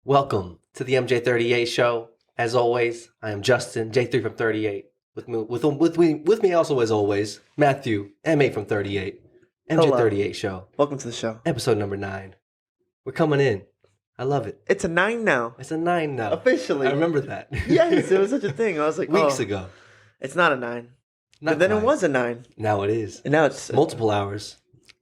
Welcome to the MJ38 show. As always, I am Justin, J3 from 38. With me also, as always, Matthew, M8 from 38. MJ38 show, Welcome to the show. episode number 9. We're coming in. I love it. It's a 9 now. It's a 9 now. Officially. I remember that. Yes, it was such a thing. I was like, Weeks ago. It's not a 9. Not But then quite. it was a 9. Now it is. And now it's Multiple hours.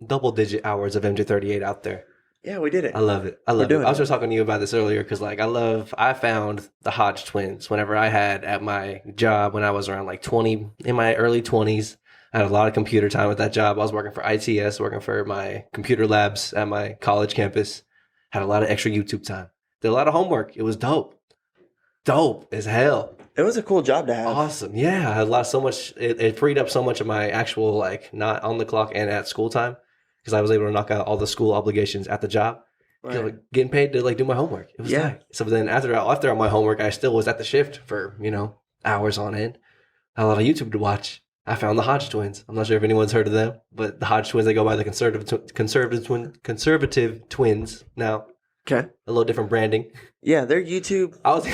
Double-digit hours of MJ38 out there. Yeah, we did it. I love it. I love it. doing I was it. just talking to you about this earlier because, I found the Hodge twins whenever I had at my job when I was around 20, in my early 20s. I had a lot of computer time at that job. I was working for ITS, working for my computer labs at my college campus. Had a lot of extra YouTube time. Did a lot of homework. It was dope. Dope as hell. It was a cool job to have. Awesome. Yeah. I had so much. It freed up so much of my actual, not on the clock and at school time. Because I was able to knock out all the school obligations at the job, Right. getting paid to do my homework. It was tight. So then after all my homework, I still was at the shift for hours on end. Had a lot of YouTube to watch. I found the Hodge twins. I'm not sure if anyone's heard of them, but the Hodge twins, they go by the conservative twins now. Okay. A little different branding. Yeah, they're YouTube I was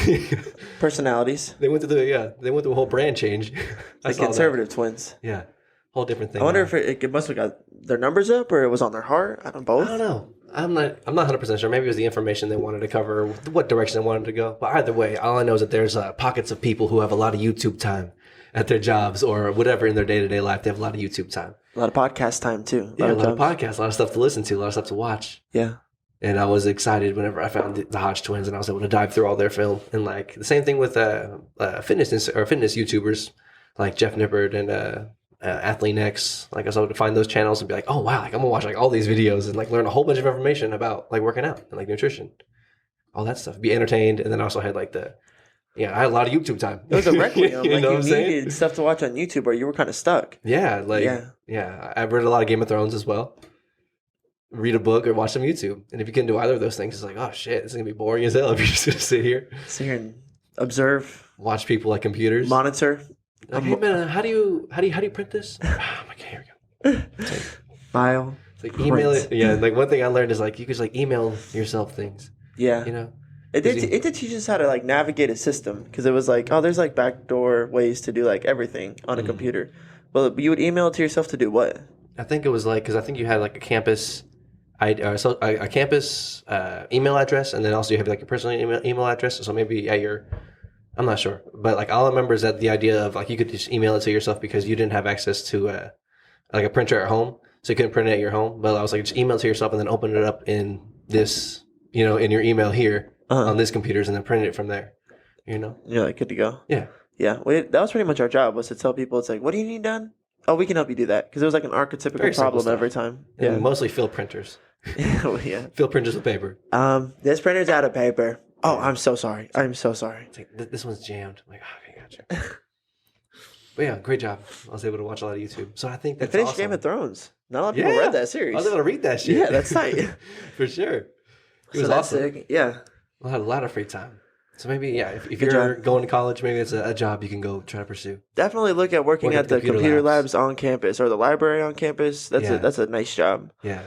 personalities. they went through a whole brand change. I The saw that. conservative twins. Yeah, whole different thing. I wonder now. if it must have got their numbers up or it was on their heart. I don't know. Both. I don't know. I'm not 100% sure. Maybe it was the information they wanted to cover, what direction they wanted to go. But either way, all I know is that there's pockets of people who have a lot of YouTube time at their jobs or whatever in their day-to-day life. They have a lot of YouTube time. A lot of podcast time too. Yeah, a lot of jobs. podcasts, a lot of stuff to listen to, a lot of stuff to watch. Yeah. And I was excited whenever I found the Hodge twins and I was able to dive through all their film. And the same thing with fitness YouTubers like Jeff Nippert and Athlete X. I was able to find those channels and be like, oh wow, I'm gonna watch all these videos and learn a whole bunch of information about working out and nutrition, all that stuff. Be entertained, and then I also had I had a lot of YouTube time. It was a requiem. You know what I'm saying? Needed stuff to watch on YouTube or you were kind of stuck. Yeah, I've read a lot of Game of Thrones as well. Read a book or watch some YouTube, and if you can do either of those things, it's oh shit, this is gonna be boring as hell if you're just gonna sit here and observe, watch people like computers. monitor. Hey man, how do you print this? Okay, here we go. File. It's email it. Yeah, one thing I learned is you could email yourself things. Yeah. It did teach us how to navigate a system because it was there's backdoor ways to do everything on a computer. Well, you would email it to yourself to do what? I think it was because I think you had a campus, a campus email address, and then also you have your personal email address. So maybe I'm not sure, but all I remember is that the idea of you could just email it to yourself because you didn't have access to a printer at home, so you couldn't print it at your home. But I was just email it to yourself and then open it up in this, in your email here on this computers, and then print it from there. You're good to go. Yeah. Yeah. That was pretty much our job, was to tell people what do you need done? Oh, we can help you do that because it was an archetypical Very simple problem stuff. every time. And mostly fill printers. Yeah. Fill printers with paper. This printer's out of paper. Oh, I'm so sorry. I'm so sorry. It's this one's jammed. I'm okay, gotcha. But yeah, great job. I was able to watch a lot of YouTube. So I think I that's finished awesome. Game of Thrones. Not a lot of people read that series. I was able to read that shit. Yeah, that's tight. For sure. It So was that's awesome. sick. Yeah. I had a lot of free time. So maybe, if Good you're job. going to college, maybe it's a job you can go try to pursue. Definitely look at working Work at the computer labs on campus or the library on campus. That's a nice job. Yeah.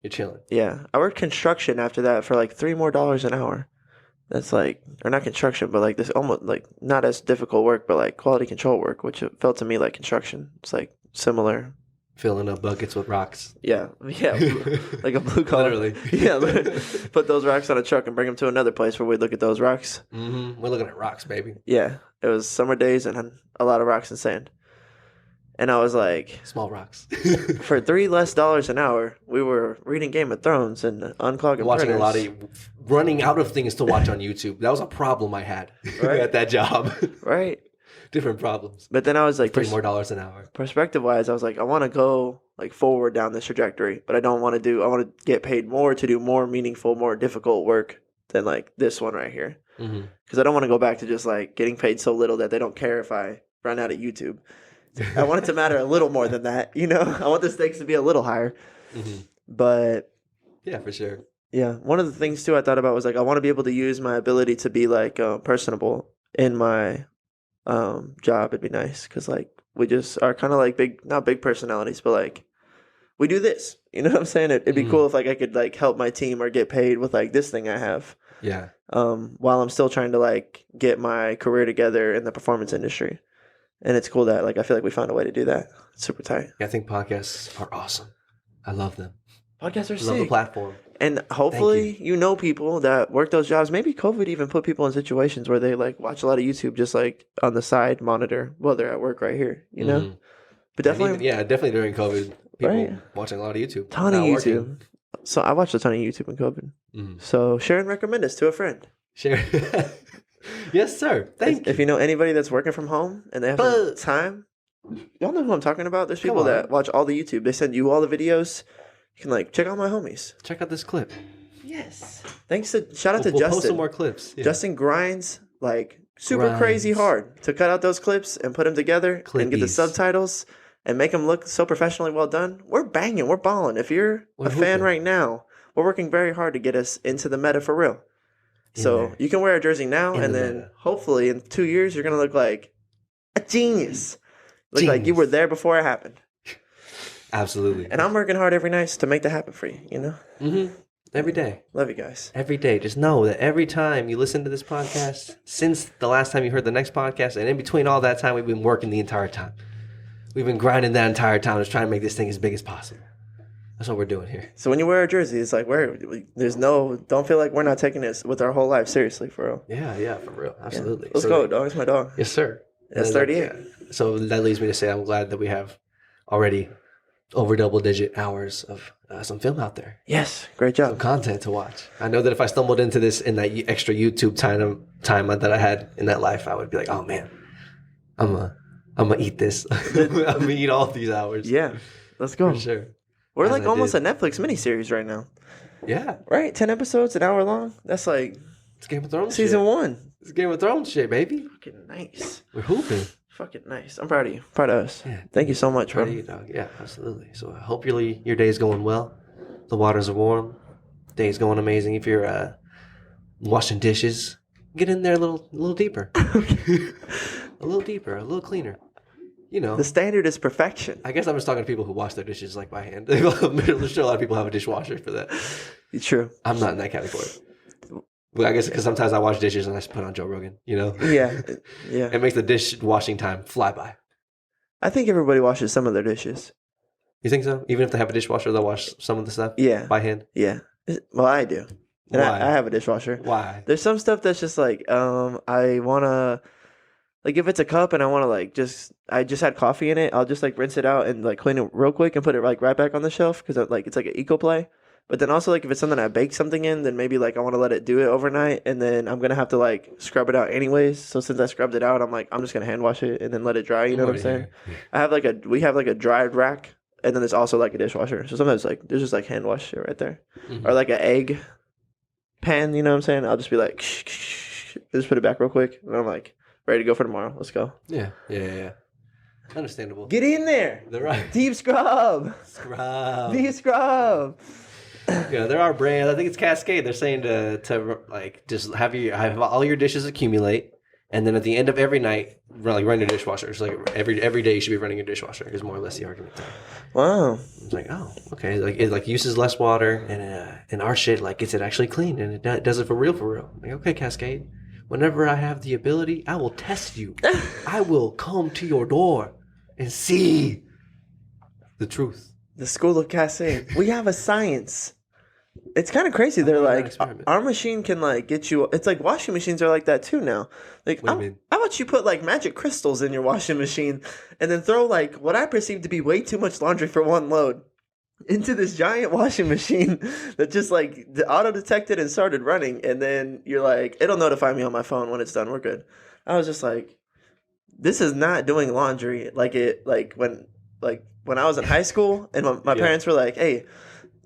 You're chilling. Yeah. I worked construction after that for $3 more an hour. That's or not construction, but this almost not as difficult work, but quality control work, which it felt to me like construction. It's similar. Filling up buckets with rocks. Yeah. Yeah. Like a blue collar. Literally. Yeah. Put those rocks on a truck and bring them to another place where we look at those rocks. Mm-hmm. We're looking at rocks, baby. Yeah. It was summer days and a lot of rocks and sand. And I was Small rocks. for $3 less an hour, we were reading Game of Thrones and unclogging Watching printers. a lot of running out of things to watch on YouTube. That was a problem I had Right. at that job. Right. Different problems. But then I was $3 more an hour. perspective wise, I was I want to go forward down this trajectory, but I want to get paid more to do more meaningful, more difficult work than this one right here. Mm-hmm. Because I don't want to go back to just getting paid so little that they don't care if I run out of YouTube. I want it to matter a little more than that, I want the stakes to be a little higher. Mm-hmm. But Yeah, for sure. yeah, one of the things too I thought about was I want to be able to use my ability to be personable in my job. It'd be nice because we just are kind of big, not big personalities, but we do this. You know what I'm saying? It'd be cool if I could help my team or get paid with this thing I have. Yeah. While I'm still trying to like get my career together in the performance industry. And it's cool that like I feel like we found a way to do that. It's super tight. I think podcasts are awesome. I love them. Podcasts are I love the sick. platform. And hopefully you know people that work those jobs. Maybe COVID even put people in situations where they like watch a lot of YouTube just like on the side monitor while they're at work right here, you know? Mhm. But And definitely definitely during COVID, people Right. watching a lot of YouTube. ton of not YouTube. working. So I watched a ton of YouTube in COVID. Mhm. So share and recommend us to a friend. Share. Yes, sir. Thank If you. you know anybody that's working from home and they have some time, y'all know who I'm talking about. There's people on. that watch all the YouTube. They send you all the videos. You can like check out my homies. Check out this clip. Yes. Thanks to shout out to We'll Justin. post some more clips. Yeah. Justin grinds like super Grinds. crazy hard to cut out those clips and put them together and get the Clippies. subtitles and make them look so professionally well done. We're banging. We're balling. If you're We're a fan hooping. right now, we're working very hard to get us into the meta for real. In So there. you can wear a jersey now, In and the then meta. hopefully in 2 years you're gonna look like a genius. Look like you Genius. were there before it happened. Absolutely. And I'm working hard every night to make that happen for you. You know, Mm-hmm. Every day. love you guys. Every day. Just know that every time you listen to this podcast, since the last time you heard the next podcast, and in between all that time, we've been working the entire time. We've been grinding that entire time, just trying to make this thing as big as possible. That's what we're doing here. So when you wear a jersey, it's like don't feel like we're not taking this with our whole life seriously, for real. Yeah, for real. Absolutely. Let's So, go, dog. It's my dog. Yes, sir. That's And, 38. So that leads me to say I'm glad that we have already over double-digit hours of some film out there. Yes, great Some job. content to watch. I know that if I stumbled into this in that extra YouTube time that I had in that life, I would be like, oh man, I'm gonna eat this. I'm gonna eat all these hours. Yeah, let's go. For sure. We're As like I almost did. a Netflix miniseries right now, Yeah, right? 10 episodes, an hour long. That's like it's Game of Thrones. season shit. 1. It's Game of Thrones shit, baby. Fucking nice. We're hooping. Fucking nice. I'm proud of you. Proud of us. Yeah. Thank you so much, Proud bro. of you, dog. Yeah, absolutely. So I hope your day's going well. The waters are warm. Day's going amazing. If you're washing dishes, get in there a little deeper. A little deeper, a little cleaner. You know. The standard is perfection. I guess I'm just talking to people who wash their dishes like by hand. There's sure a lot of people have a dishwasher for that. It's true. I'm not in that category. Well, I guess because sometimes I wash dishes and I just put on Joe Rogan. You know. Yeah. Yeah. It makes the dish washing time fly by. I think everybody washes some of their dishes. You think so? Even if they have a dishwasher, they'll wash some of the stuff Yeah. by hand. Yeah. Well, I do. And Why? I have a dishwasher. Why? There's some stuff that's just like, I want to, like if it's a cup and I want to like I just had coffee in it, I'll just like rinse it out and like clean it real quick and put it like right back on the shelf because like it's like an eco play. But then also like if it's something I bake something in, then maybe like I want to let it do it overnight and then I'm going to have to like scrub it out anyways. So since I scrubbed it out, I'm like, I'm just going to hand wash it and then let it dry. You know what I'm saying? We have like a dried rack and then there's also like a dishwasher. So sometimes like there's just like hand wash shit right there. Mhm. Or like an egg pan, you know what I'm saying? I'll just be like, just put it back real quick. And I'm like, ready to go for tomorrow. Let's go. Yeah. Understandable. Get in there. They're right. Deep scrub. Scrub. Deep scrub. Yeah, there are brands. I think it's Cascade. They're saying to like just have all your dishes accumulate, and then at the end of every night, run your dishwasher. It's like every day you should be running your dishwasher. Is more or less the argument there. Wow. It's like, oh, okay. Like it like uses less water, and our shit like gets it actually clean, and it does it for real. Like, okay, Cascade. Whenever I have the ability, I will test you. I will come to your door and see the truth. The School of Cascade. We have a science. It's kind of crazy. They're not an like, experiment. our machine can like get you. It's like washing machines are like that too now. Like, What do you mean? how about you put like magic crystals in your washing machine and then throw like what I perceive to be way too much laundry for one load into this giant washing machine that just like auto detected and started running, and then you're like, it'll notify me on my phone when it's done. We're good. I was just like, this is not doing laundry like when I was in high school and my parents were like, hey,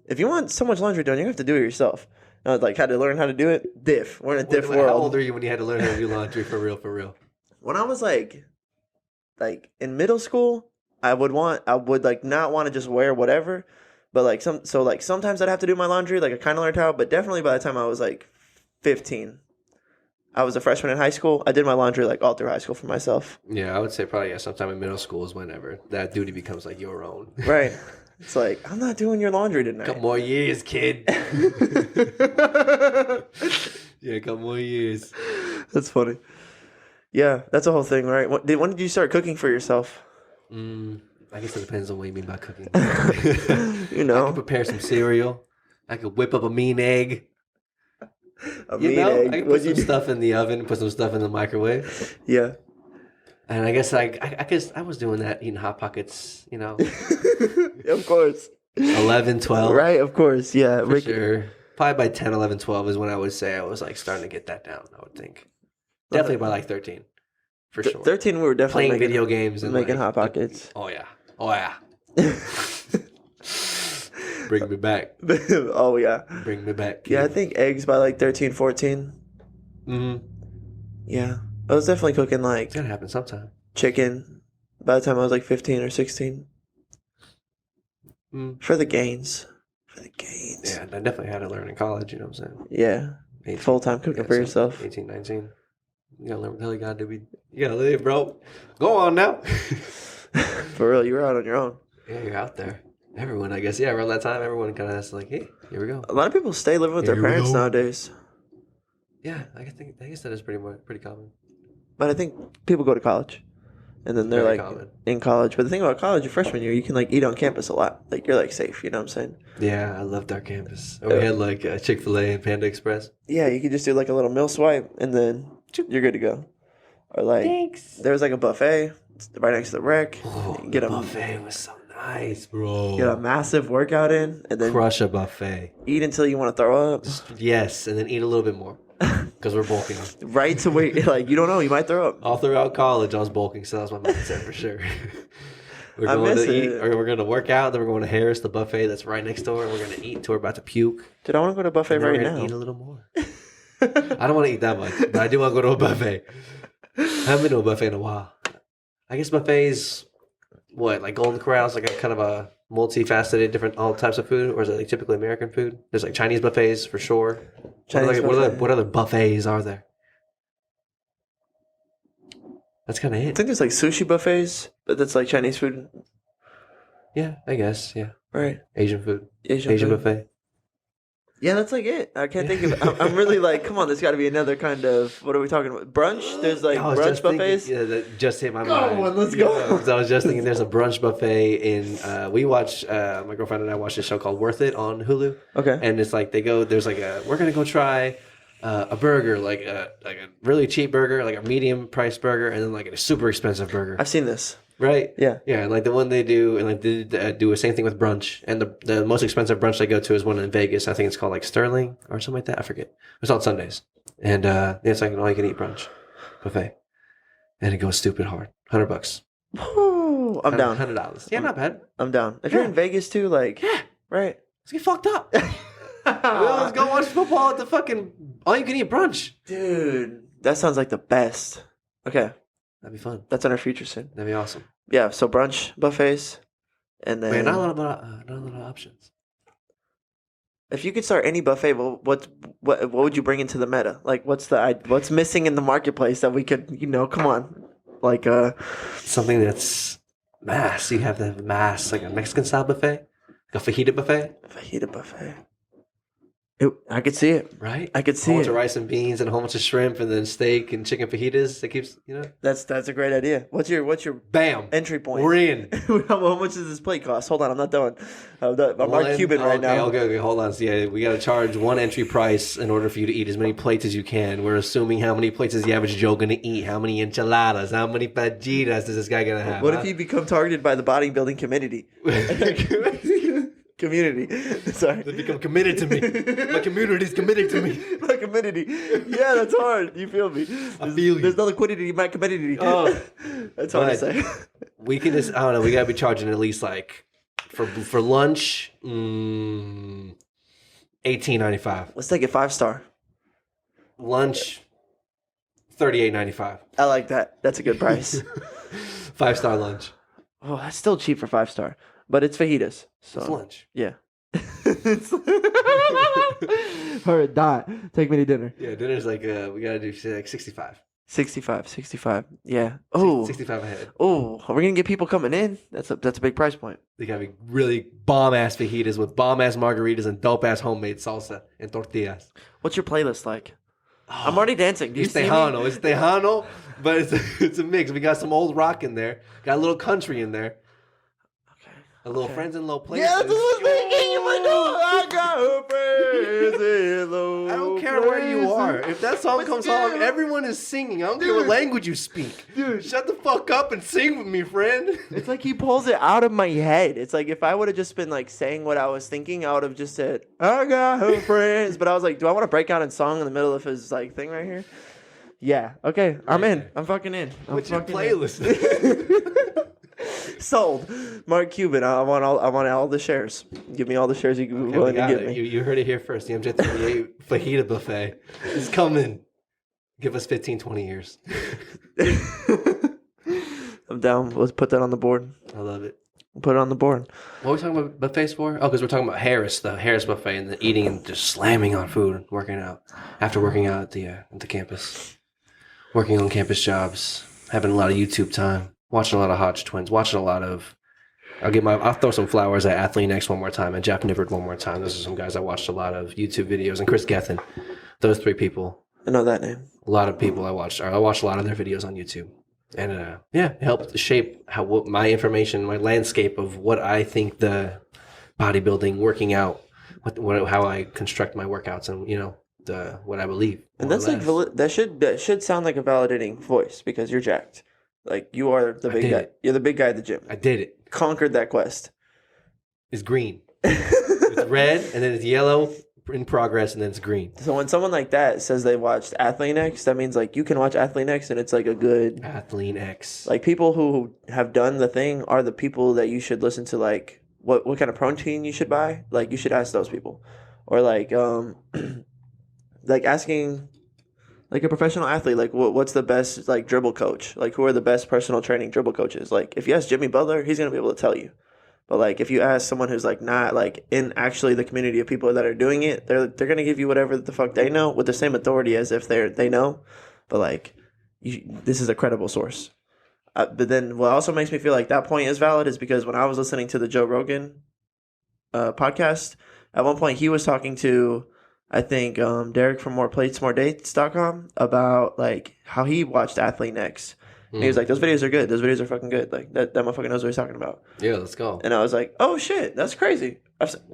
if you want so much laundry done, you're gonna have to do it yourself. And I was like, had to learn how to do it. Diff. We're in a diff world. How old are you when you had to learn how to do laundry for real? When I was like in middle school, I would like not want to just wear whatever, but like sometimes I'd have to do my laundry. Like I kind of learned how, but definitely by the time I was like 15, I was a freshman in high school. I did my laundry like all through high school for myself. Yeah, I would say probably sometime in middle school is whenever that duty becomes like your own. Right. It's like, I'm not doing your laundry tonight. Couple more years, kid. Yeah, a couple more years. That's funny. Yeah, that's a whole thing, right? When did you start cooking for yourself? I guess it depends on what you mean by cooking. You I know, could prepare some cereal. I could whip up a mean egg. a You mean know, egg. I could put What'd some you do? stuff in the oven, put some stuff in the microwave. Yeah. And I guess I guess I was doing that, eating Hot Pockets, you know, Of course. 11, 12. Right, of course. Yeah. For sure. Probably by 10, 11, 12 is when I would say I was like starting to get that down, I would think. Definitely by like 13, for sure. 13, we were definitely Playing video games and making like, Hot Pockets. Oh, yeah. Oh, yeah. Bring me back. Oh, yeah. Bring me back. Yeah, I think eggs by like 13, 14. Mm-hmm. Yeah. I was definitely cooking like It's going to happen sometime. chicken by the time I was like 15 or 16. For the gains. For the gains. Yeah, I definitely had to learn in college, you know what I'm saying? Yeah. 18, Full-time cooking for yourself. 18, 19. You got to learn what the hell you got to do. You got to live, bro. Go on now. For real, you were out on your own. Yeah, you're out there. Everyone, I guess. Yeah, around that time, everyone kind of has to like, hey, here we go. A lot of people stay living with their Here we parents go. nowadays. Yeah, I guess that is pretty common. But I think people go to college. And then they're Very like common. in college. But the thing about college, your freshman year, you can like eat on campus a lot. Like you're like safe, you know what I'm saying? Yeah, I loved our campus. We had like Chick-fil-A and Panda Express. Yeah, you could just do like a little meal swipe and then you're good to go. Or like there was like a buffet right next to the rec. Oh, You get the a buffet was so nice, bro. get a massive workout in and then Crush a buffet. eat until you want to throw up. Yes, and then eat a little bit more because we're bulking. Right to where like you don't know, you might throw up. All throughout college, I was bulking, so that was my mindset for sure. We're I going miss to eat, it. or we're going to work out. Then we're going to Harris, the buffet that's right next door, and we're going to eat until we're about to puke. Dude, I want to go to a buffet And then right we're gonna now. eat a little more. I don't want to eat that much, but I do want to go to a buffet. I haven't been to a buffet in a while. I guess buffets, what, like Golden Corral's like a kind of a multifaceted, different all types of food, or is it like typically American food? There's like Chinese buffets for sure. Chinese buffet. What other buffets are there? That's kind of I it. think there's like sushi buffets, but that's like Chinese food. Yeah, I guess. Yeah, Right. Asian food, Asian Asian food. buffet. Yeah, that's like it. I can't think of. I'm really like, come on, there's got to be another kind of. What are we talking about? Brunch? There's like I was brunch just thinking- buffets. yeah, that just hit my Go mind. on, let's go. Yeah, 'cause I was just thinking there's a brunch buffet in. We watch. My girlfriend and I watched a show called Worth It on Hulu, Okay. and it's like they go. There's like a. We're gonna go try a burger, like a really cheap burger, like a medium price burger, and then like a super expensive burger. I've seen this. Right? Yeah. Yeah, and like the one they do, and like they do the same thing with brunch. And the most expensive brunch they go to is one in Vegas. I think it's called like Sterling or something like that. I forget. It's on Sundays, and it's like an all you can eat brunch buffet, and it goes stupid hard. $100. Woo, I'm down. $100. Yeah, not bad. I'm down. If you're Yeah. in Vegas too, like, Yeah, right? let's get fucked up. Let's go watch football at the fucking all you can eat brunch. Dude, that sounds like the best. Okay, That'd be fun. that's on our future soon. That'd be awesome. Yeah, so brunch buffets, and then Man, not a lot of options. if you could start any buffet, well, what would you bring into the meta? Like, what's missing in the marketplace that we could, come on, like Something that's mass. You have to have mass, like a Mexican style buffet, like a fajita buffet, fajita buffet. I could see it. right? I could A see whole bunch it. of rice and beans and a whole bunch of shrimp and then steak and chicken fajitas. That keeps, That's a great idea. What's your bam, entry point? we're in. How much does this plate cost? Hold on, I'm not done. I'm Mark Cuban right now. Okay, hold on. So yeah, we got to charge one entry price in order for you to eat as many plates as you can. We're assuming how many plates is the average Joe going to eat? How many enchiladas? How many fajitas is this guy going to have? What if you become targeted by the bodybuilding community? Community. Sorry. They become committed to me. My community's committed to me. My community. Yeah, that's hard. You feel me? I feel you. There's no liquidity in my community. Oh. That's hard to But- say. We can just, I don't know, we got to be charging at least like, for lunch, $18.95. Let's take it 5-star. Lunch, $38.95. I like that. That's a good price. 5-star lunch. Oh, that's still cheap for 5-star, but it's fajitas. So It's lunch. yeah. Or die. Take me to dinner. Yeah, dinner's like, we got to do like 65. 65. Yeah. Oh. 65 ahead. Oh, are we gonna get people coming in? That's a big price point. They got to be really bomb-ass fajitas with bomb-ass margaritas and dope-ass homemade salsa and tortillas. What's your playlist like? I'm already dancing. Do you It's see me? Tejano. It's Tejano, but it's a mix. We got some old rock in there. Got a little country in there. A little friends in low places. Yeah, that's what I was thinking. You might know. I got friends in low I don't care where you are. If that song comes on, everyone is singing. I don't care what language you speak. Dude, shut the fuck up and sing with me, friend. It's like he pulls it out of my head. It's like if I would have just been like saying what I was thinking, I would have just said, I got friends. But I was like, do I want to break out in song in the middle of his like thing right here? Yeah. Okay. I'm in. I'm fucking in. What's your playlist? Sold. Mark Cuban. I want all the shares. Give me all the shares you willing to give me. You heard it here first. The MJ38 fajita buffet is coming. Give us 15, 20 years. I'm down. Let's put that on the board. I love it. Put it on the board. What are we talking about buffets for? Oh, because we're talking about Harris, the Harris buffet, and the eating and just slamming on food and working out. After working out at the campus. Working on campus jobs. Having a lot of YouTube time. Watching a lot of Hodge Twins. Watching a lot of... I'll throw some flowers at Athlean X one more time and Jeff Nippard one more time. Those are some guys I watched a lot of YouTube videos. And Chris Gethin. Those three people. I know that name. A lot of people I watched a lot of their videos on YouTube. And it helped shape what my information, my landscape of what I think the bodybuilding, working out, how I construct my workouts and, what I believe. And that's like, that should sound like a validating voice because you're jacked. Like you are the big guy. You're the big guy at the gym. I did it. Conquered that quest. It's green. It's red and then it's yellow in progress and then it's green. So when someone like that says they watched Athlean X, that means like you can watch Athlean X and it's like a good Athlean X. Like people who have done the thing are the people that you should listen to. Like what kind of protein you should buy. Like you should ask those people, or like like asking like a professional athlete, like what's the best like dribble coach? Like who are the best personal training dribble coaches? Like if you ask Jimmy Butler, he's gonna be able to tell you. But like if you ask someone who's like not like in actually the community of people that are doing it, they're gonna give you whatever the fuck they know with the same authority as if they know. But like this is a credible source. But then what also makes me feel like that point is valid is because when I was listening to the Joe Rogan podcast, at one point he was talking to I think Derek from MorePlatesMoreDates.com about like how he watched Athlean X. And he was like, those videos are good. Those videos are fucking good. Like that motherfucker knows what he's talking about. Yeah, let's go. And I was like, oh shit, that's crazy.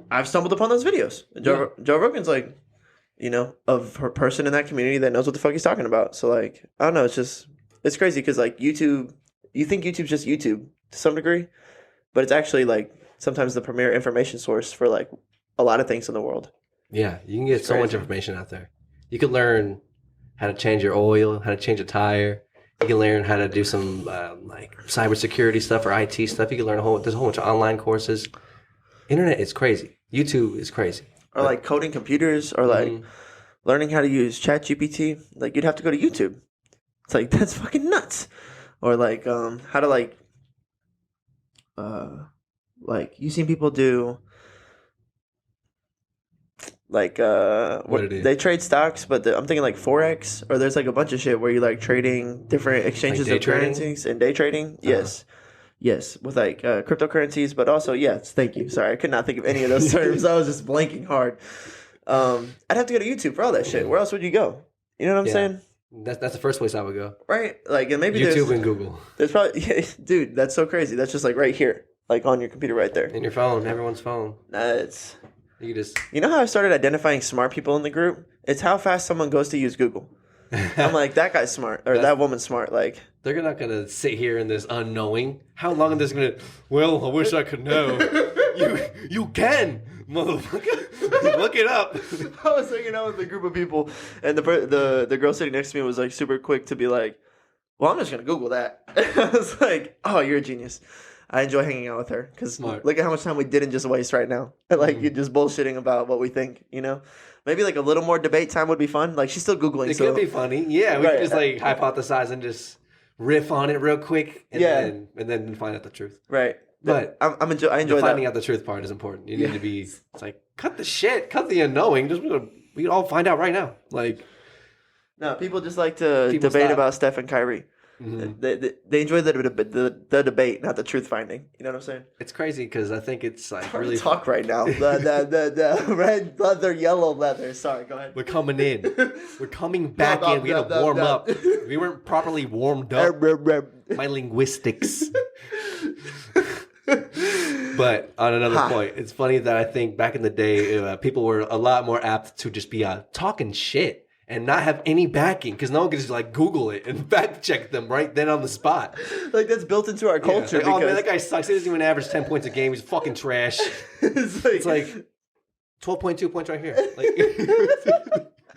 I've stumbled upon those videos. And Joe Rogan's like, of her person in that community that knows what the fuck he's talking about. So like, I don't know. It's crazy because like YouTube, you think YouTube's just YouTube to some degree, but it's actually like sometimes the premier information source for like a lot of things in the world. Yeah, you can get so much information out there. You can learn how to change your oil, how to change a tire. You can learn how to do some like cybersecurity stuff or IT stuff. You can learn there's a whole bunch of online courses. Internet is crazy. YouTube is crazy. Or like coding computers or like learning how to use ChatGPT. Like you'd have to go to YouTube. It's like, that's fucking nuts. Or like how to like you've seen people do like they trade stocks, but I'm thinking like Forex, or there's like a bunch of shit where you like trading different exchanges of currencies and day trading. Yes, with like cryptocurrencies, but also thank you. Sorry, I could not think of any of those terms. I was just blanking hard. I'd have to go to YouTube for all that shit. Where else would you go? You know what I'm saying? That's the first place I would go. Right, like, and maybe YouTube and Google. There's probably dude, that's so crazy. That's just like right here, like on your computer right there. In your phone, everyone's phone. That's. You know how I started identifying smart people in the group? It's how fast someone goes to use Google. I'm like, that guy's smart, or that woman's smart. Like, they're not gonna sit here in this unknowing. How long are they gonna? Well, I wish I could know. you can, motherfucker. Look it up. I was hanging out with a group of people, and the girl sitting next to me was like super quick to be like, "Well, I'm just gonna Google that." I was like, "Oh, you're a genius." I enjoy hanging out with her because look at how much time we didn't just waste right now. Like you're just bullshitting about what we think, Maybe like a little more debate time would be fun. Like she's still Googling. It could be funny. Yeah, we could just like hypothesize and just riff on it real quick and then find out the truth. Right. But I enjoy finding out the truth part is important. You need to be, it's like, cut the shit, cut the unknowing. We can all find out right now. Like, no, people just like to debate about Steph and Kyrie. Mhm. They enjoy the debate, not the truth finding. You know what I'm saying? It's crazy because I think it's like Hard really. to talk right now. The red leather, yellow leather. Sorry, go ahead. We're coming in. We're coming back in. We had to warm up. We weren't properly warmed up. My linguistics. But on another point, it's funny that I think back in the day, people were a lot more apt to just be talking shit and not have any backing because no one could just like Google it and fact check them right then on the spot. Like that's built into our culture. Like, oh man, that guy sucks. He doesn't even average 10 points a game. He's fucking trash. It's like 12.2 points right here. Like,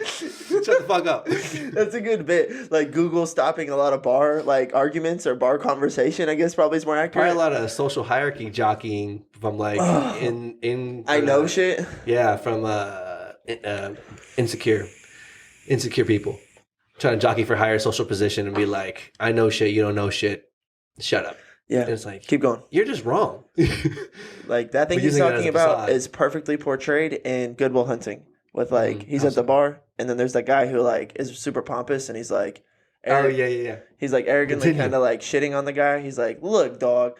shut the fuck up. That's a good bit. Like Google stopping a lot of bar like arguments or bar conversation. I guess probably is more accurate. Probably a lot of social hierarchy jockeying from like in. I know shit. Yeah, from insecure people trying to jockey for higher social position and be like, I know shit, you don't know shit. Shut up. Yeah, and it's like keep going. You're just wrong. Like that thing he's talking about is perfectly portrayed in Good Will Hunting. With like he's at the bar and then there's that guy who like is super pompous and he's like, yeah. He's like arrogantly kind of like shitting on the guy. He's like, look, dog,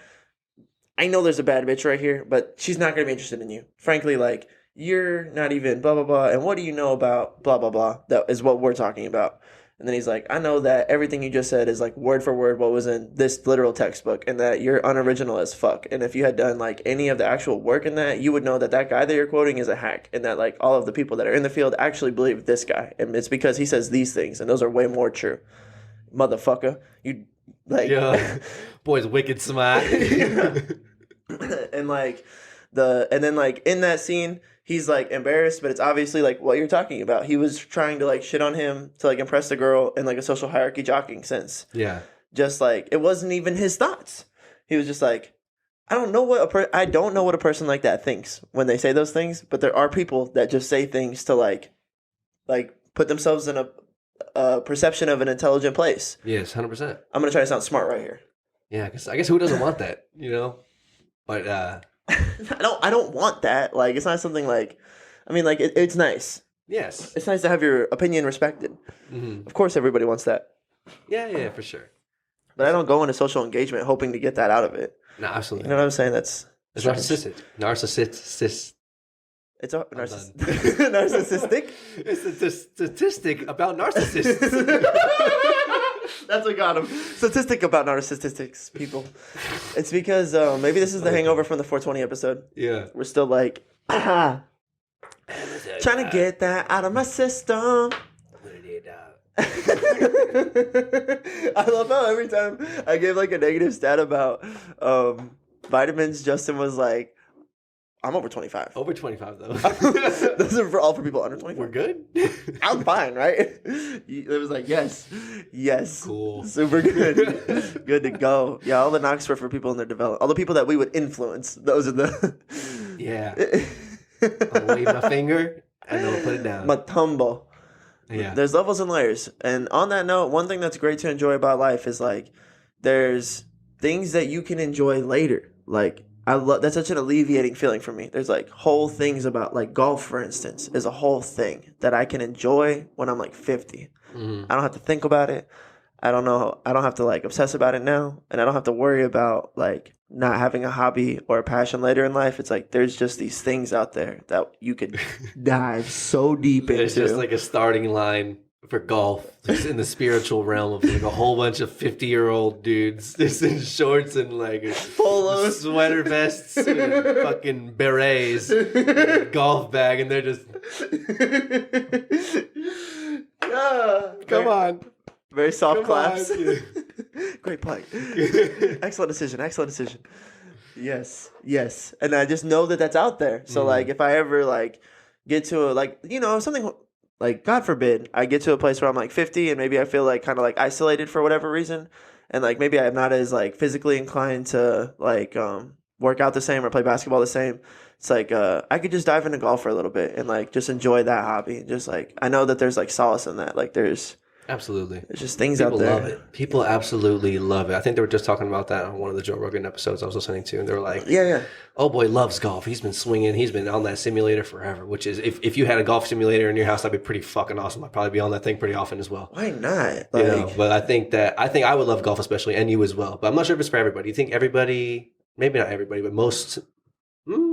I know there's a bad bitch right here, but she's not gonna be interested in you. Frankly, like you're not even blah blah blah. And what do you know about blah blah blah? That is what we're talking about. And then he's like, I know that everything you just said is like word for word what was in this literal textbook and that you're unoriginal as fuck. And if you had done like any of the actual work in that, you would know that that guy that you're quoting is a hack and that like all of the people that are in the field actually believe this guy. And it's because he says these things and those are way more true. Motherfucker. You like... Yeah. Boy's wicked smart. And like and then like in that scene... He's like embarrassed, but it's obviously like what you're talking about. He was trying to like shit on him to like impress the girl in like a social hierarchy jockeying sense. Yeah. Just like it wasn't even his thoughts. He was just like, I don't know what a person like that thinks when they say those things, but there are people that just say things to like put themselves in a perception of an intelligent place. Yes, 100%. I'm gonna try to sound smart right here. Yeah, I guess who doesn't want that, you know? But I don't want that. Like, it's not something like, I mean, like, it's nice. Yes. It's nice to have your opinion respected. Mm-hmm. Of course, everybody wants that. Yeah, for sure. But I don't go into social engagement hoping to get that out of it. No, absolutely. You know what I'm saying? It's narcissistic. Narcissist. It's narcissistic? It's a statistic about narcissists. That's what got him. Statistic about narcissistics, people. It's because maybe this is the hangover from the 420 episode. Yeah. We're still like, trying to get that out of my system. I love how every time I gave like a negative stat about vitamins, Justin was like, I'm over 25. Over 25, though. Those are all for people under 25. We're good? I'm fine, right? It was like, yes. Cool. Super good. Good to go. Yeah, all the knocks were for people in their development. All the people that we would influence. Those are the... Yeah. I'll wave my finger and then we'll put it down. Matumbo. Yeah. There's levels and layers. And on that note, one thing that's great to enjoy about life is like, there's things that you can enjoy later. Like, that's such an alleviating feeling for me. There's like whole things about like golf, for instance, is a whole thing that I can enjoy when I'm like 50. Mm-hmm. I don't have to think about it. I don't have to like obsess about it now. And I don't have to worry about like not having a hobby or a passion later in life. It's like there's just these things out there that you could dive so deep into. It's just like a starting line for golf, just in the spiritual realm of like a whole bunch of 50-year-old dudes just in shorts and like polos, sweater vests, and fucking berets, and a golf bag, and they're just come on, very soft come claps. On, Great play, excellent decision. Yes, and I just know that that's out there. So like, if I ever like get to something. Like, God forbid, I get to a place where I'm like 50 and maybe I feel like kind of like isolated for whatever reason. And like maybe I'm not as like physically inclined to like work out the same or play basketball the same. It's like I could just dive into golf for a little bit and like just enjoy that hobby. Just like I know that there's like solace in that. Like there's Absolutely. There's just things People out there. love it. People absolutely love it. I think they were just talking about that on one of the Joe Rogan episodes I was listening to, and they were like, Yeah. "Oh boy, loves golf. He's been swinging. He's been on that simulator forever." Which is, if you had a golf simulator in your house, that'd be pretty fucking awesome. I'd probably be on that thing pretty often as well. Why not? You know, but I think I would love golf especially, and you as well. But I'm not sure if it's for everybody. You think everybody? Maybe not everybody, but most.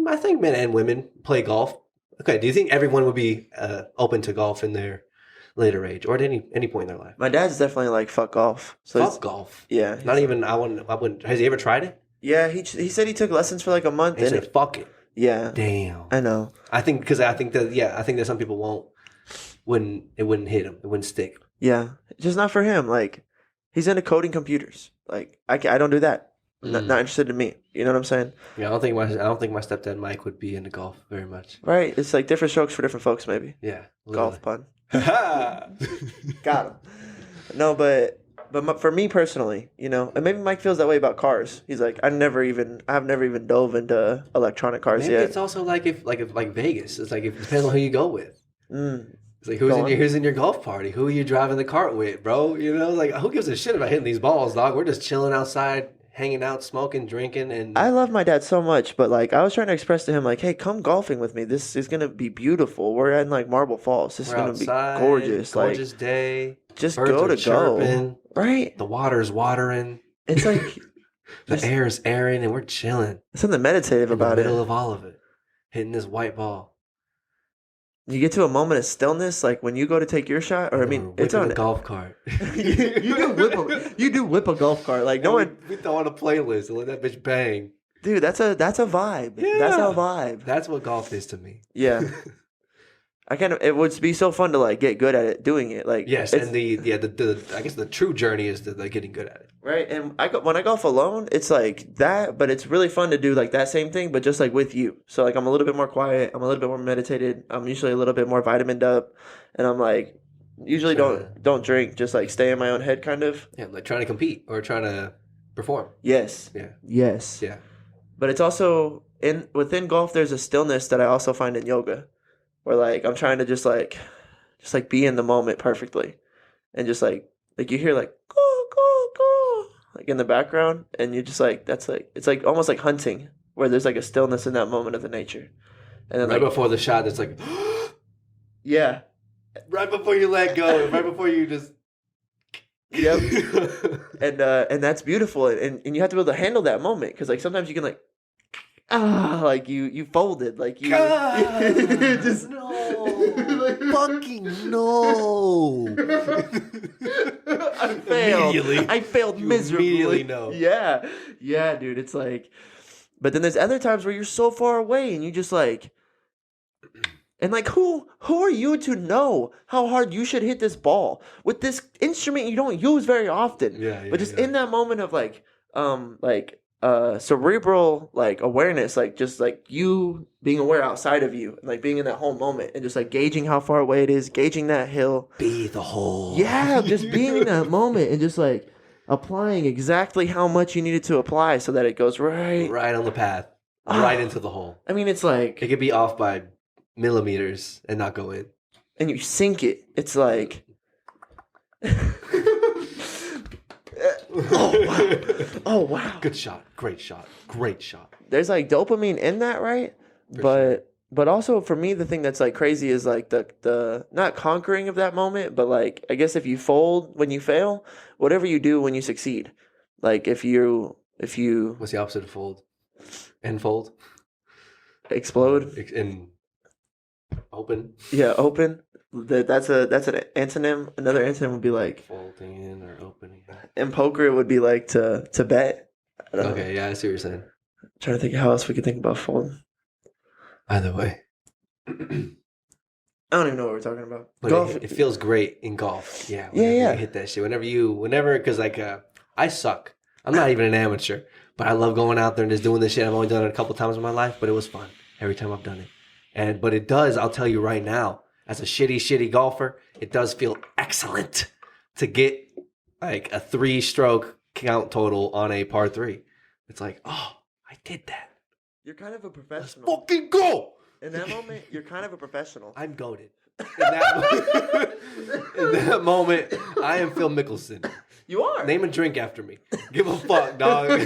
I think men and women play golf. Okay. Do you think everyone would be open to golf in their later age or at any point in their life? My dad's definitely like fuck golf. So Fuck golf. Yeah. Not even. I wouldn't. Has he ever tried it? Yeah. He said he took lessons for like a month. He And said, "Fuck it." Yeah. Damn. I know. I think that some people wouldn't hit him. It wouldn't stick. Yeah. Just not for him. Like, he's into coding computers. Like, I don't do that. Not interested in me. You know what I'm saying? Yeah, I don't think my stepdad Mike would be into golf very much. Right. It's like different strokes for different folks. Maybe. Yeah. Golf pun. Got Got him. No, but for me personally, you know, and maybe Mike feels that way about cars. He's like, I've never even dove into electronic cars Maybe yet. it's also like if Vegas. It's like it depends on who you go with. It's like who's in your golf party? Who are you driving the cart with, bro? You know, like who gives a shit about hitting these balls, dog? We're just chilling outside, hanging out, smoking, drinking, and I love my dad so much, but like I was trying to express to him, like, hey, come golfing with me. This is gonna be beautiful. We're in like Marble Falls. This is gonna outside, be gorgeous. Gorgeous like, day. just Birds go are to chirping, go. Right. The water's watering. It's like the air's airing, and we're chilling. Something meditative about in the middle it. of all of it, hitting this white ball. You get to a moment of stillness, like when you go to take your shot, or I mean, it's on a golf cart. you do whip a golf cart, like no one. We throw on a playlist and let that bitch bang. Dude, that's a vibe. Yeah. That's a vibe. That's what golf is to me. Yeah. It would be so fun to like get good at it, doing it. Like yes, and the I guess the true journey is the getting good at it. Right, and when I golf alone, it's like that, but it's really fun to do like that same thing, but just like with you. So like I'm a little bit more quiet, I'm a little bit more meditated, I'm usually a little bit more vitamined up, and I'm like usually don't drink, just like stay in my own head kind of. Yeah, like trying to compete or trying to perform. Yes. Yeah. Yes. Yeah. But it's also within golf, there's a stillness that I also find in yoga, where like I'm trying to just like be in the moment perfectly, and just like you hear like go like in the background, and you're just like it's like almost like hunting, where there's like a stillness in that moment of the nature, and then right before the shot, it's like yeah, right before you let go, right before you just yep, and that's beautiful, and you have to be able to handle that moment, because like sometimes you can like like you folded, like you just no, like, fucking no. I failed. I failed miserably. Immediately no. Yeah, dude. It's like, but then there's other times where you're so far away and you just like, and like who are you to know how hard you should hit this ball with this instrument you don't use very often? Yeah. But just in that moment of like cerebral like awareness, like just like you being aware outside of you and like being in that whole moment and just like gauging how far away it is, gauging that hill. Be the whole. Yeah, just being in that moment and just like applying exactly how much you needed to apply so that it goes right on the path, right into the hole. I mean, it's like it could be off by millimeters and not go in. And you sink it. It's like oh wow. Good shot. Great shot. There's like dopamine in that, right? But also for me, the thing that's like crazy is like the not conquering of that moment, but like I guess if you fold when you fail, whatever you do when you succeed. Like if you what's the opposite of fold? Enfold? Explode? In open? Yeah, open. That's an antonym. Another antonym would be like folding in or opening. In poker, it would be like to bet. Okay, yeah, I see what you're saying. I'm trying to think of how else we could think about folding. Either way. I don't even know what we're talking about. But golf. It feels great in golf. Yeah. Yeah. You hit that shit. Whenever, because like, I suck. I'm not even an amateur, but I love going out there and just doing this shit. I've only done it a couple times in my life, but it was fun every time I've done it. But it does, I'll tell you right now, as a shitty golfer, it does feel excellent to get like a 3-stroke count total on a par 3. It's like, oh, I did that. You're kind of a professional. Let's fucking go! In that moment, you're kind of a professional. I'm goated. In that moment, I am Phil Mickelson. You are. Name a drink after me. Give a fuck, dog.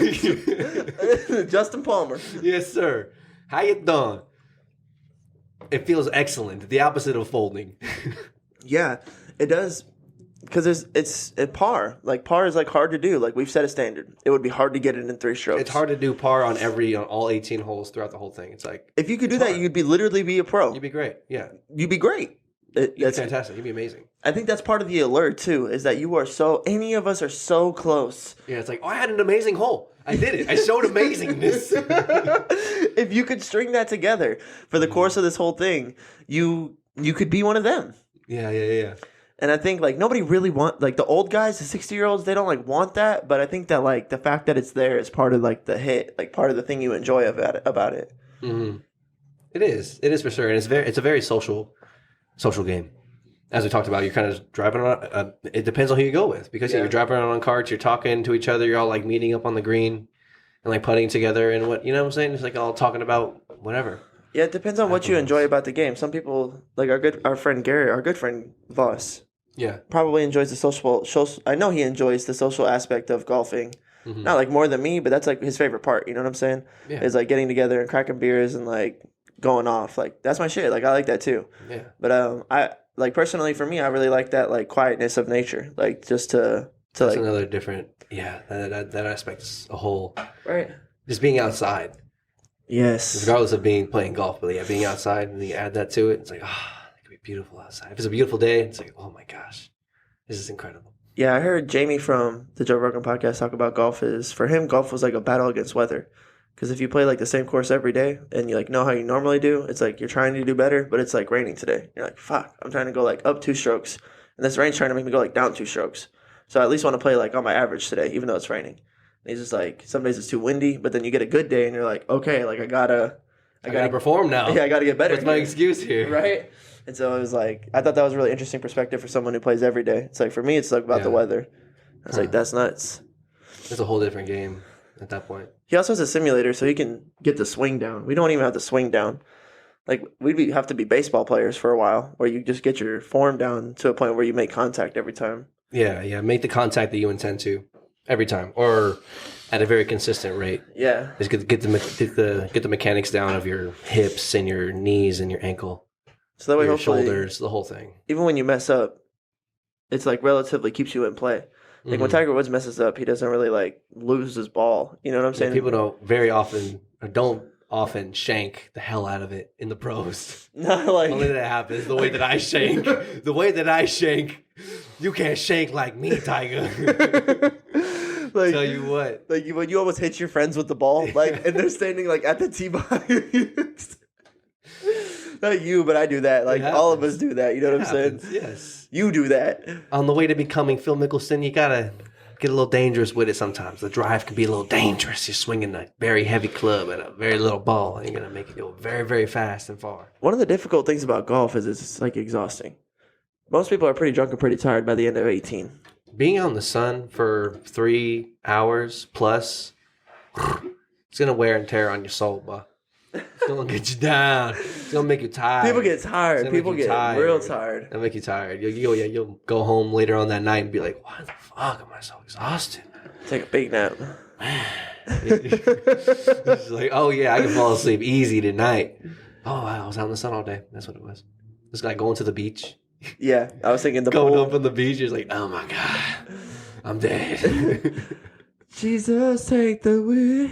Justin Palmer. Yes, sir. How you doing? It feels excellent. The opposite of folding. Yeah, it does. Because it's at par. Like, par is, like, hard to do. Like, we've set a standard. It would be hard to get it in 3 strokes. It's hard to do par on all 18 holes throughout the whole thing. It's like... If you could do that, you'd literally be a pro. You'd be great, yeah. You'd be great. You'd be fantastic. You'd be amazing. I think that's part of the allure, too, is that any of us are so close. Yeah, it's like, oh, I had an amazing hole. I did it. I showed amazingness. If you could string that together for the course of this whole thing, you could be one of them. Yeah. And I think, like, nobody really like, the old guys, the 60-year-olds, they don't, like, want that. But I think that, like, the fact that it's there is part of, like, the hit, like, part of the thing you enjoy about it. Mm-hmm. It is for sure. And it's a very social game. As we talked about, you're kind of driving on. It depends on who you go with, because you're driving around on carts, you're talking to each other, you're all like meeting up on the green and like putting together, and what, you know what I'm saying? It's like all talking about whatever. Yeah, it depends on what you enjoy about the game. Some people, like our friend Gary, our good friend Voss, probably enjoys the social. I know he enjoys the social aspect of golfing. Mm-hmm. Not like more than me, but that's like his favorite part. You know what I'm saying? Yeah. Is like getting together and cracking beers and like going off. Like, that's my shit. Like, I like that too. Yeah. But I like, personally, for me, I really like that like quietness of nature. Like, just to that's like another different. Yeah, that aspect is a whole. Right. Just being outside. Yes. Regardless of playing golf, but yeah, being outside, and you add that to it, it's like, it could be beautiful outside. If it's a beautiful day, it's like, oh my gosh, this is incredible. Yeah, I heard Jamie from the Joe Rogan podcast talk about golf. For him, golf was like a battle against weather. Because if you play like the same course every day and you like know how you normally do, it's like you're trying to do better, but it's like raining today. You're like, fuck, I'm trying to go like up 2 strokes, and this rain's trying to make me go like down 2 strokes. So I at least want to play like on my average today, even though it's raining. And he's just like, some days it's too windy, but then you get a good day and you're like, okay, like I gotta perform now. Yeah, I gotta get better. What's my excuse here? Right? And so it was like, I thought that was a really interesting perspective for someone who plays every day. It's like, for me, it's like about the weather. I was like, that's nuts. It's a whole different game at that point. He also has a simulator so he can get the swing down. We don't even have the swing down. Like, have to be baseball players for a while, where you just get your form down to a point where you make contact every time. Yeah. Make the contact that you intend to every time, or at a very consistent rate. Yeah. Just get the mechanics down of your hips and your knees and your ankle. So that way, your shoulders, the whole thing. Even when you mess up, it's like relatively keeps you in play. Like, when Tiger Woods messes up, he doesn't really like lose his ball. You know what I'm saying? People don't often shank the hell out of it in the pros. Not like only that happens the way that I shank. The way that I shank, you can't shank like me, Tiger. Like, tell you what, like when you almost hit your friends with the ball, like, and they're standing like at the tee behind you. Not you, but I do that. Like, all of us do that. You know what I'm saying? Yes. You do that. On the way to becoming Phil Mickelson, you gotta get a little dangerous with it sometimes. The drive can be a little dangerous. You're swinging a very heavy club at a very little ball, and you're gonna make it go very, very fast and far. One of the difficult things about golf is it's like exhausting. Most people are pretty drunk and pretty tired by the end of 18. Being out in the sun for 3 hours plus, it's gonna wear and tear on your soul, bro. It's gonna get you down. It's gonna make you tired. People get tired. People get real tired. It'll make you tired. You'll go home later on that night and be like, why the fuck am I so exhausted? Take a big nap. It's like, oh yeah, I can fall asleep easy tonight. Oh, I was out in the sun all day. That's what it was. This guy going to the beach. Yeah, I was thinking going up on the beach. You're like, oh my God, I'm dead. Jesus, take the wheel.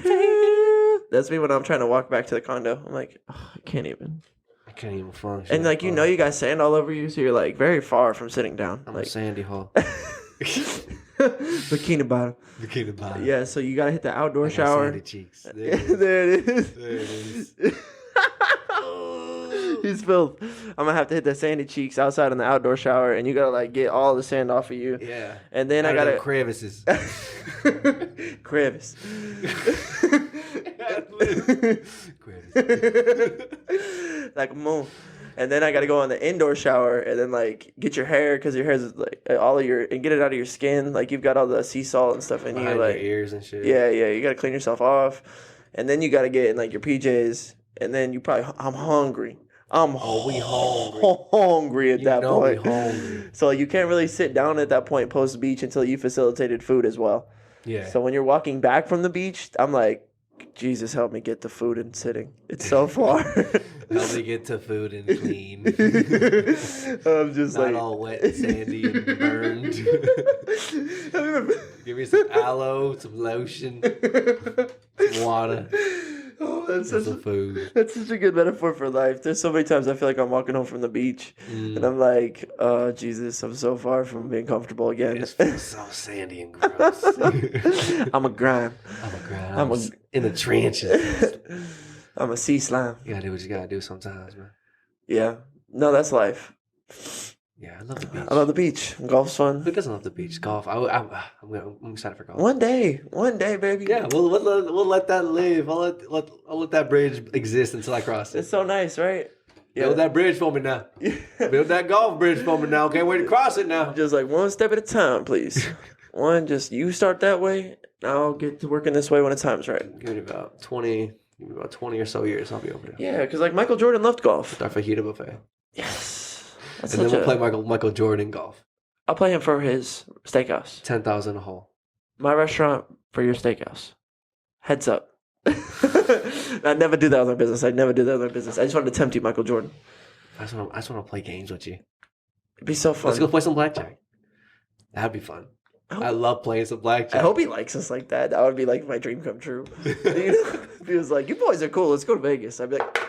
That's me when I'm trying to walk back to the condo. I'm like, oh, I can't even function. And like, you got sand all over you, so you're like very far from sitting down. I'm like a sandy hole. Bikini bottom. Yeah, so you gotta hit the outdoor shower. Sandy cheeks. There it is. He's filth. I'm gonna have to hit the sandy cheeks outside in the outdoor shower, and you gotta like get all the sand off of you. Yeah. And then I gotta crevices. Crevice. Like a moon. And then I gotta go in the indoor shower and then like get your hair, because your hair is like and get it out of your skin. Like, you've got all the sea salt and stuff in you, like your ears and shit. Yeah. You gotta clean yourself off, and then you gotta get in like your PJs, and then I'm hungry. I'm we hungry. hungry at You that know we point. hungry. So you can't really sit down at that point post beach until you facilitated food as well. Yeah. So when you're walking back from the beach, I'm like, Jesus, help me get the food and sitting. It's so far. Help me get to food and clean. I'm just Not like all wet and sandy and burned. Give me some aloe, some lotion, some water, Oh, and some food. that's such a good metaphor for life. There's so many times I feel like I'm walking home from the beach and I'm like, oh, Jesus, I'm so far from being comfortable again. It feels so sandy and gross. I'm a grime. I'm in the trenches. I'm a sea slime. You gotta do what you gotta do sometimes, man. Yeah. No, that's life. Yeah, I love the beach. I love the beach. Golf's fun. Who doesn't love the beach? Golf. I'm excited for golf. One day, baby. Yeah, we'll let that live. I'll let that bridge exist until I cross it. It's so nice, right? Build that bridge for me now. Build that golf bridge for me now. Can't wait to cross it now. Just like one step at a time, please. Just you start that way. I'll get to working this way when the time's right. Give it about 20 or so years. I'll be over there. Yeah, because like Michael Jordan loved golf. Start fajita buffet. Yes. That's And then we'll play Michael Jordan golf. I'll play him for his steakhouse. 10,000 a hole. My restaurant for your steakhouse. Heads up. I'd never do that with my business. I just wanted to tempt you, Michael Jordan. I just want to play games with you. It'd be so fun. Let's go play some blackjack. That'd be fun. I love playing some blackjack. I hope he likes us like that. That would be like my dream come true. If he was like, you boys are cool. Let's go to Vegas. I'd be like,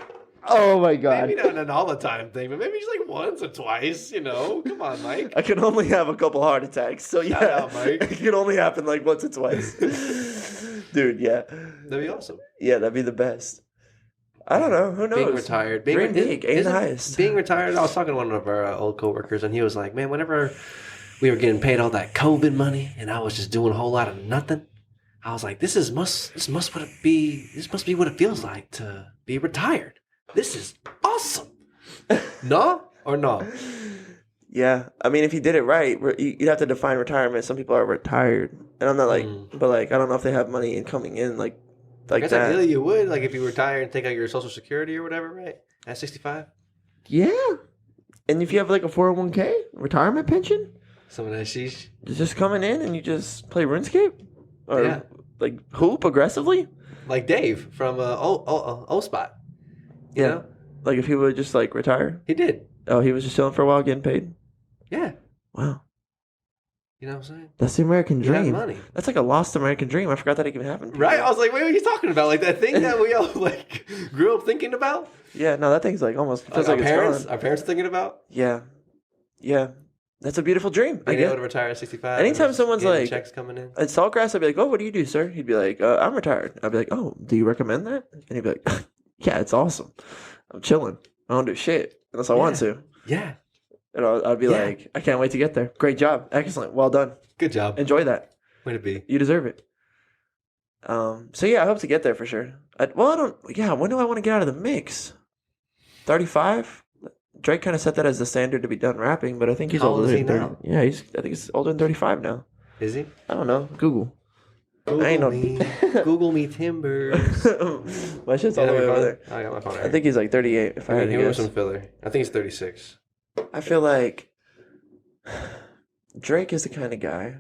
oh my God. Maybe not an all the time thing, but maybe just like once or twice, Come on, Mike. I can only have a couple heart attacks. So yeah, Shout out, Mike. It can only happen like once or twice. Dude, yeah. That'd be awesome. Yeah, that'd be the best. I don't know. Who knows? Being retired. Dream big. Aim the highest. Being retired, I was talking to one of our old coworkers, and he was like, man, whenever we were getting paid all that COVID money, and I was just doing a whole lot of nothing, I was like, this must be what it feels like to be retired. This is awesome. No or no? Yeah, I mean, if you did it right, you'd have to define retirement. Some people are retired, and I'm not like, but like, I don't know if they have money and coming in like I guess that. ideally you would, like if you retire and take out your Social Security or whatever, right? At 65. Yeah, and if you have like a 401k retirement pension, some of that sheesh, it's just coming in and you just play RuneScape or Yeah. like hoop aggressively. like Dave from O Spot. You know, like if he would just like retire. he did. Oh, he was just chilling for a while, getting paid. Yeah, Wow, you know what I'm saying? that's the American He had dream. money. That's like a lost American dream. I forgot that even happened. Right? I was like, wait, what are you talking about? Like that thing that we all like grew up thinking about? Yeah, no, that thing's like almost feels Like like our it's gone. parents thinking about? Yeah, yeah, that's a beautiful dream. I Being get. able to retire at 65. Anytime and someone's getting like- checks coming in. At Saltgrass, I'd be like, "Oh, what do you do, sir?" He'd be like, "I'm retired." I'd be like, "Oh, do you recommend that?" And he'd be like, "Yeah, it's awesome. I'm chilling. I don't do shit unless I want to." Yeah. And I'd be Yeah. like, "I can't wait to get there. Great job, excellent, well done. Good job. Enjoy that. Way to be. You deserve it." So yeah, I hope to get there for sure. I don't. Yeah, when do I want to get out of the mix? 35. Drake kind of set that as the standard to be done rapping, but I think he's How old older is he than 30. now? Yeah, I think he's older than 35 now. Is he? I don't know. Google. Google I ain't no- me. Google me timbers. My shit's all the way over there. I got my phone right I think he's like 38. If I had to here was guess. some filler. I think he's 36. I feel like Drake is the kind of guy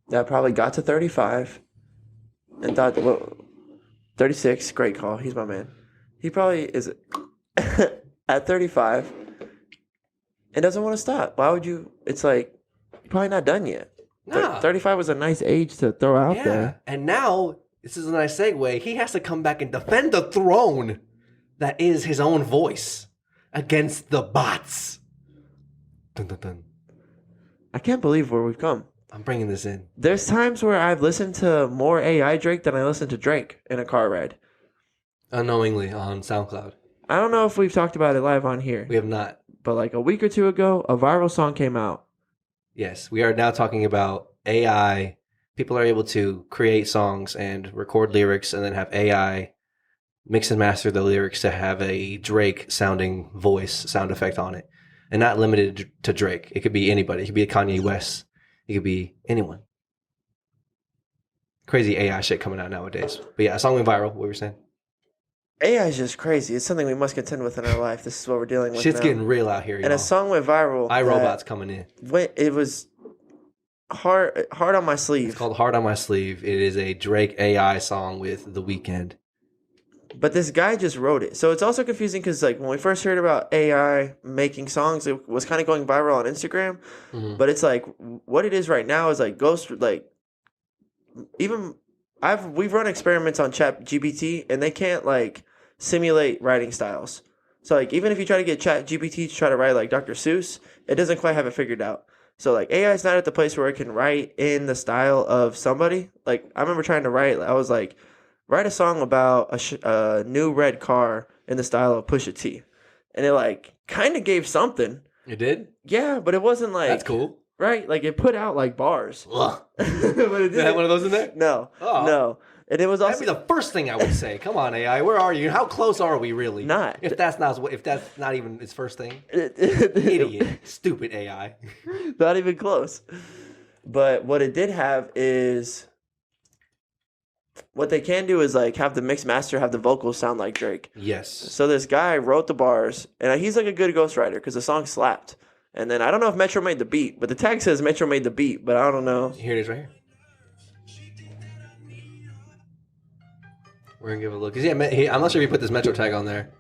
that probably got to 35 and thought, well, 36, great call. He's my man. He probably is at 35 and doesn't want to stop. Why would you? It's like, you're probably not done yet. Nah. 35 was a nice age to throw out Yeah. there. And now, this is a nice segue. He has to come back and defend the throne that is his own voice against the bots. Dun, dun, dun. I can't believe where we've come. I'm bringing this in. There's times where I've listened to more AI Drake than I listen to Drake in a car ride. Unknowingly on SoundCloud. I don't know if we've talked about it live on here, We have not. but like a week or two ago, a viral song came out. Yes, we are now talking about AI. People are able to create songs and record lyrics and then have AI mix and master the lyrics to have a Drake sounding voice sound effect on it. And not limited to Drake. It could be anybody. It could be a Kanye West. It could be anyone. Crazy AI shit coming out nowadays. But yeah, a song went viral. What were you saying? AI is just crazy. It's something we must contend with in our life. This is what we're dealing with Shit's now. getting real out here, y'all. And a song went viral. iRobot's coming in. It was hard on my sleeve. It's called Hard on My Sleeve. It is a Drake AI song with The Weeknd. But this guy just wrote it. So it's also confusing because like when we first heard about AI making songs, it was kind of going viral on Instagram. Mm-hmm. But it's like what it is right now is like ghost like even we've run experiments on Chat GPT and they can't like simulate writing styles. So like even if you try to get Chat GPT to try to write like Dr. Seuss, it doesn't quite have it figured out. So like AI is not at the place where it can write in the style of somebody. Like I remember trying to write, I was like, write a song about a new red car in the style of Pusha T, and it like kind of gave something. It did? Yeah, but it wasn't like That's cool. Right? Like it put out like bars. Ugh. But it You had one of those in there? No, Oh. no. And it was That'd also be the first thing I would say. Come on, AI, where are you? How close are we really? Not. If that's not even its first thing. Idiot, stupid AI. Not even close. But what it did have is what they can do is like have the mix master have the vocals sound like Drake. Yes. So this guy wrote the bars, and he's like a good ghostwriter because the song slapped. And then I don't know if Metro made the beat, but the tag says Metro made the beat, but I don't know. Here it is, right here. We're gonna give it a look. 'Cause I'm not sure if he put this Metro tag on there.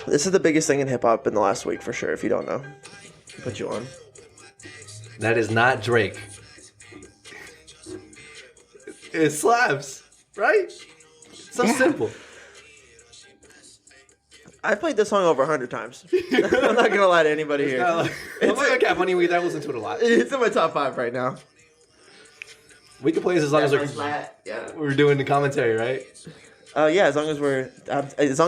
This is the biggest thing in hip hop in the last week for sure. If you don't know, I'll put you on. That is not Drake. It slaps, right? So simple. I played this song over 100 times. I'm not gonna lie to anybody here. I'm not gonna cap on you either. I listen to it a lot. It's in my top 5 right now. We can play this as long as we're doing the commentary, right? Yeah, as long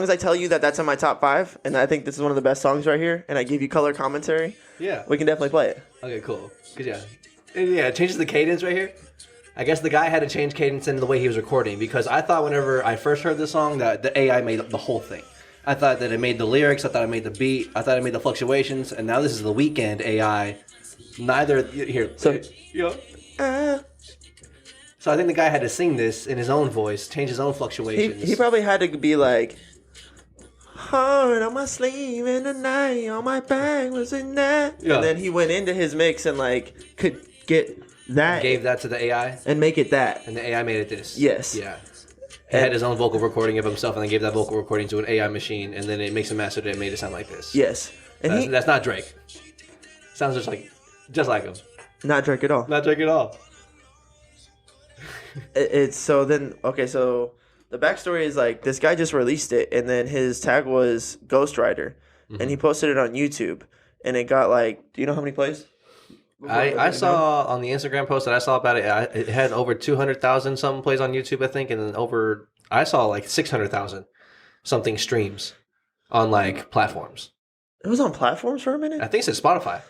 as I tell you that that's in my top 5, and I think this is one of the best songs right here, and I give you color commentary, Yeah. we can definitely play it. Okay, cool. Cause it changes the cadence right here. I guess the guy had to change cadence into the way he was recording because I thought whenever I first heard this song that the AI made the whole thing. I thought that it made the lyrics. I thought it made the beat. I thought it made the fluctuations. And now this is the Weeknd AI. Neither here. So, So I think the guy had to sing this in his own voice, change his own fluctuations. he probably had to be like, hard on my sleeve in the night, on my back was in that. Yeah. And then he went into his mix and like could get that. Gave that to the AI. And make it that. And the AI made it this. Yes. Yeah. He had his own vocal recording of himself and then gave that vocal recording to an AI machine and then it makes a mastered it and made it sound like this. Yes. And That's not Drake. Sounds just like him. Not Drake at all. Not Drake at all. So the backstory is like this guy just released it and then his tag was Ghostwriter and he posted it on YouTube and it got like, do you know how many plays? I saw on the Instagram post that I saw about it, it had over 200,000 something plays on YouTube, I think, and then I saw like 600,000 something streams on like platforms. It was on platforms for a minute? I think it said Spotify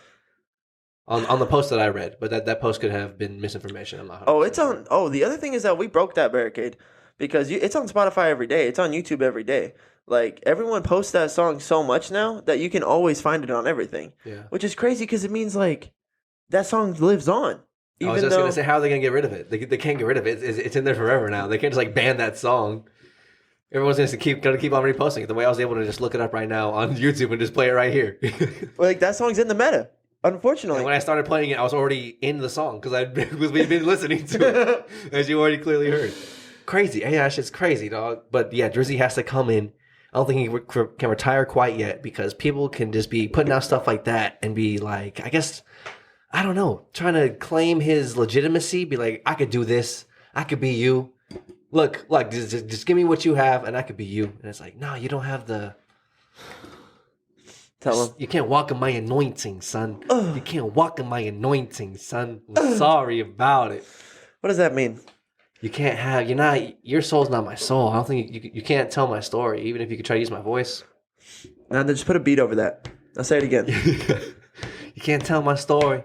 on the post that I read, but that post could have been misinformation. I'm not. It's on. Oh, the other thing is that we broke that barricade because it's on Spotify every day. It's on YouTube every day. Like everyone posts that song so much now that you can always find it on everything. Yeah. Which is crazy because it means like that song lives on. I was just gonna say, how are they gonna get rid of it? They can't get rid of it. It's in there forever now. They can't just like ban that song. Everyone's gonna keep on reposting it. The way I was able to just look it up right now on YouTube and just play it right here. Like that song's in the meta. Unfortunately, and when I started playing it, I was already in the song because we've been listening to it, as you already clearly heard. Crazy, AI shit's crazy, dog. But yeah, Drizzy has to come in. I don't think he can retire quite yet because people can just be putting out stuff like that and be like, I guess. I don't know, trying to claim his legitimacy, be like, I could do this, I could be you. Look, just give me what you have, and I could be you. And it's like, no, you don't have the. Tell him. You can't walk in my anointing, son. You can't walk in my anointing, son. I'm sorry about it. What does that mean? You can't have. You're not. Your soul's not my soul. I don't think you can't tell my story, even if you could try to use my voice. Now then, just put a beat over that. I'll say it again. You can't tell my story.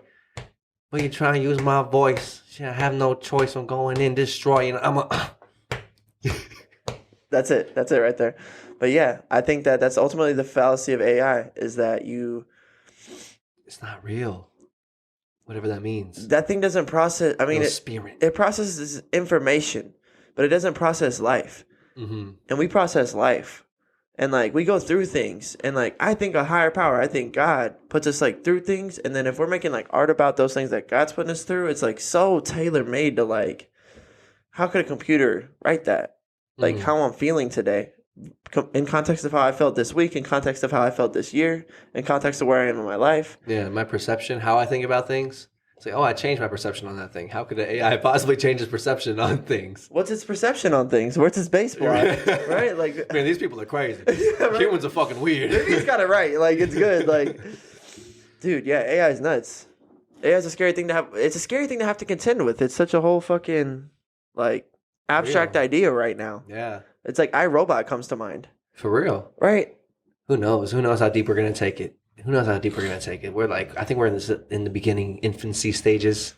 When you try and use my voice, I have no choice. I'm going in, destroying. That's it right there. But yeah, I think that's ultimately the fallacy of AI is that it's not real. Whatever that means. That thing doesn't process. I mean, it processes information, but it doesn't process life. Mm-hmm. And we process life. And like we go through things, and like I think a higher power, I think God puts us like through things, and then if we're making like art about those things that God's putting us through, it's like so tailor made to like, how could a computer write that? Like how I'm feeling today, in context of how I felt this week, in context of how I felt this year, in context of where I am in my life. Yeah, my perception, how I think about things. It's like, oh, I changed my perception on that thing. How could an AI possibly change its perception on things? What's its perception on things? Where's its baseball? Right? Like, man, these people are crazy. Yeah, right? Humans are fucking weird. Maybe he's got it right. Like, it's good. Like, dude, yeah, AI is nuts. AI is a scary thing to have. It's a scary thing to have to contend with. It's such a whole fucking, like, abstract idea right now. Yeah. It's like iRobot comes to mind. For real. Right. Who knows? Who knows how deep we're going to take it? Who knows how deep we're going to take it? We're like, I think we're in the beginning infancy stages.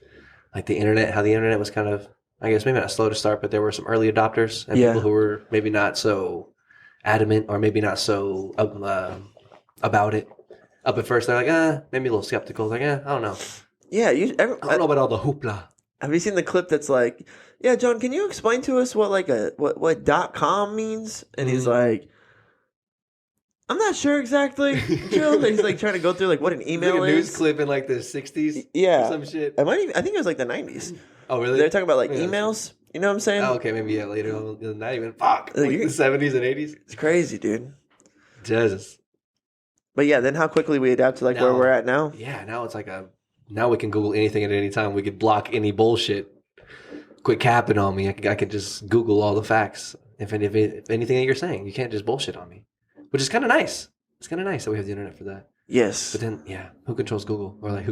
Like the internet, how the internet was kind of, I guess maybe not slow to start, but there were some early adopters and people who were maybe not so adamant or maybe not so about it. Up at first, they're like, maybe a little skeptical. Like, I don't know. Yeah. I don't know about all the hoopla. Have you seen the clip that's like, yeah, John, can you explain to us what like what .com means? And he's like, I'm not sure exactly. He's like trying to go through like what an email like a news is. clip in like the 60s. Yeah. Or some shit. I think it was like the 90s. Oh, really? They're talking about like emails. You know what I'm saying? Oh, okay, maybe later on, not even. Fuck. Like the 70s and 80s. It's crazy, dude. Jesus. But yeah, then how quickly we adapt to like where we're at now. Yeah, now it's like now we can Google anything at any time. We could block any bullshit. Quit capping on me. I could just Google all the facts. If anything that you're saying, you can't just bullshit on me. Which is kind of nice. It's kind of nice that we have the internet for that. Yes. But then, who controls Google? Or like,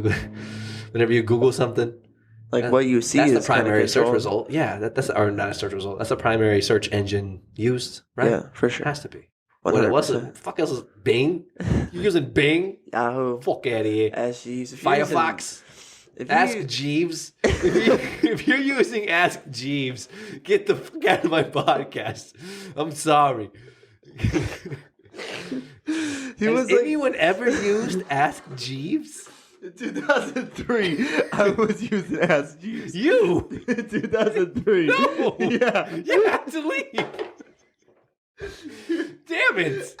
whenever you Google something, like what you see that's is the primary search controlled. result. Yeah, that's or not a search result. That's the primary search engine used, right? Yeah, for sure. It has to be. 100%. What's the fuck else is Bing? You're using Bing? Yahoo. Fuck out of here. Ask Jeeves. Firefox. Ask Jeeves. If you're using Ask Jeeves, get the fuck out of my podcast. I'm sorry. Has anyone ever used Ask Jeeves? In 2003, I was using Ask Jeeves. You? In 2003. No. Yeah. You have to leave. Damn it.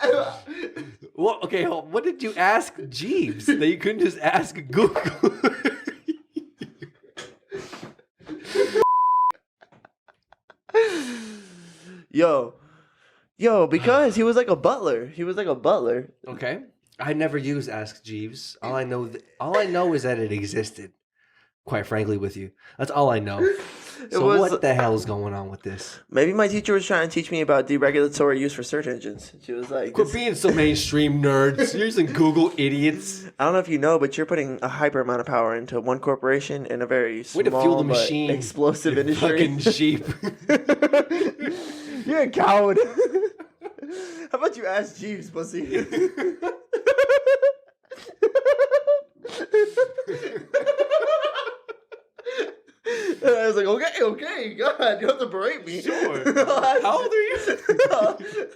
Well, okay, what did you ask Jeeves that you couldn't just ask Google? Yo, because he was like a butler. He was like a butler. Okay. I never used Ask Jeeves. All I know is that it existed. Quite frankly, with you, that's all I know. So what the hell is going on with this? Maybe my teacher was trying to teach me about deregulatory use for search engines. She was like, "Quit being so mainstream, nerds. You're using Google, idiots." I don't know if you know, but you're putting a hyper amount of power into one corporation in a very small way to fuel the machine, explosive industry. Fucking sheep. You're a coward. How about you ask Jeeves, pussy? I was like, okay, God, you don't have to berate me. Sure. How old are you?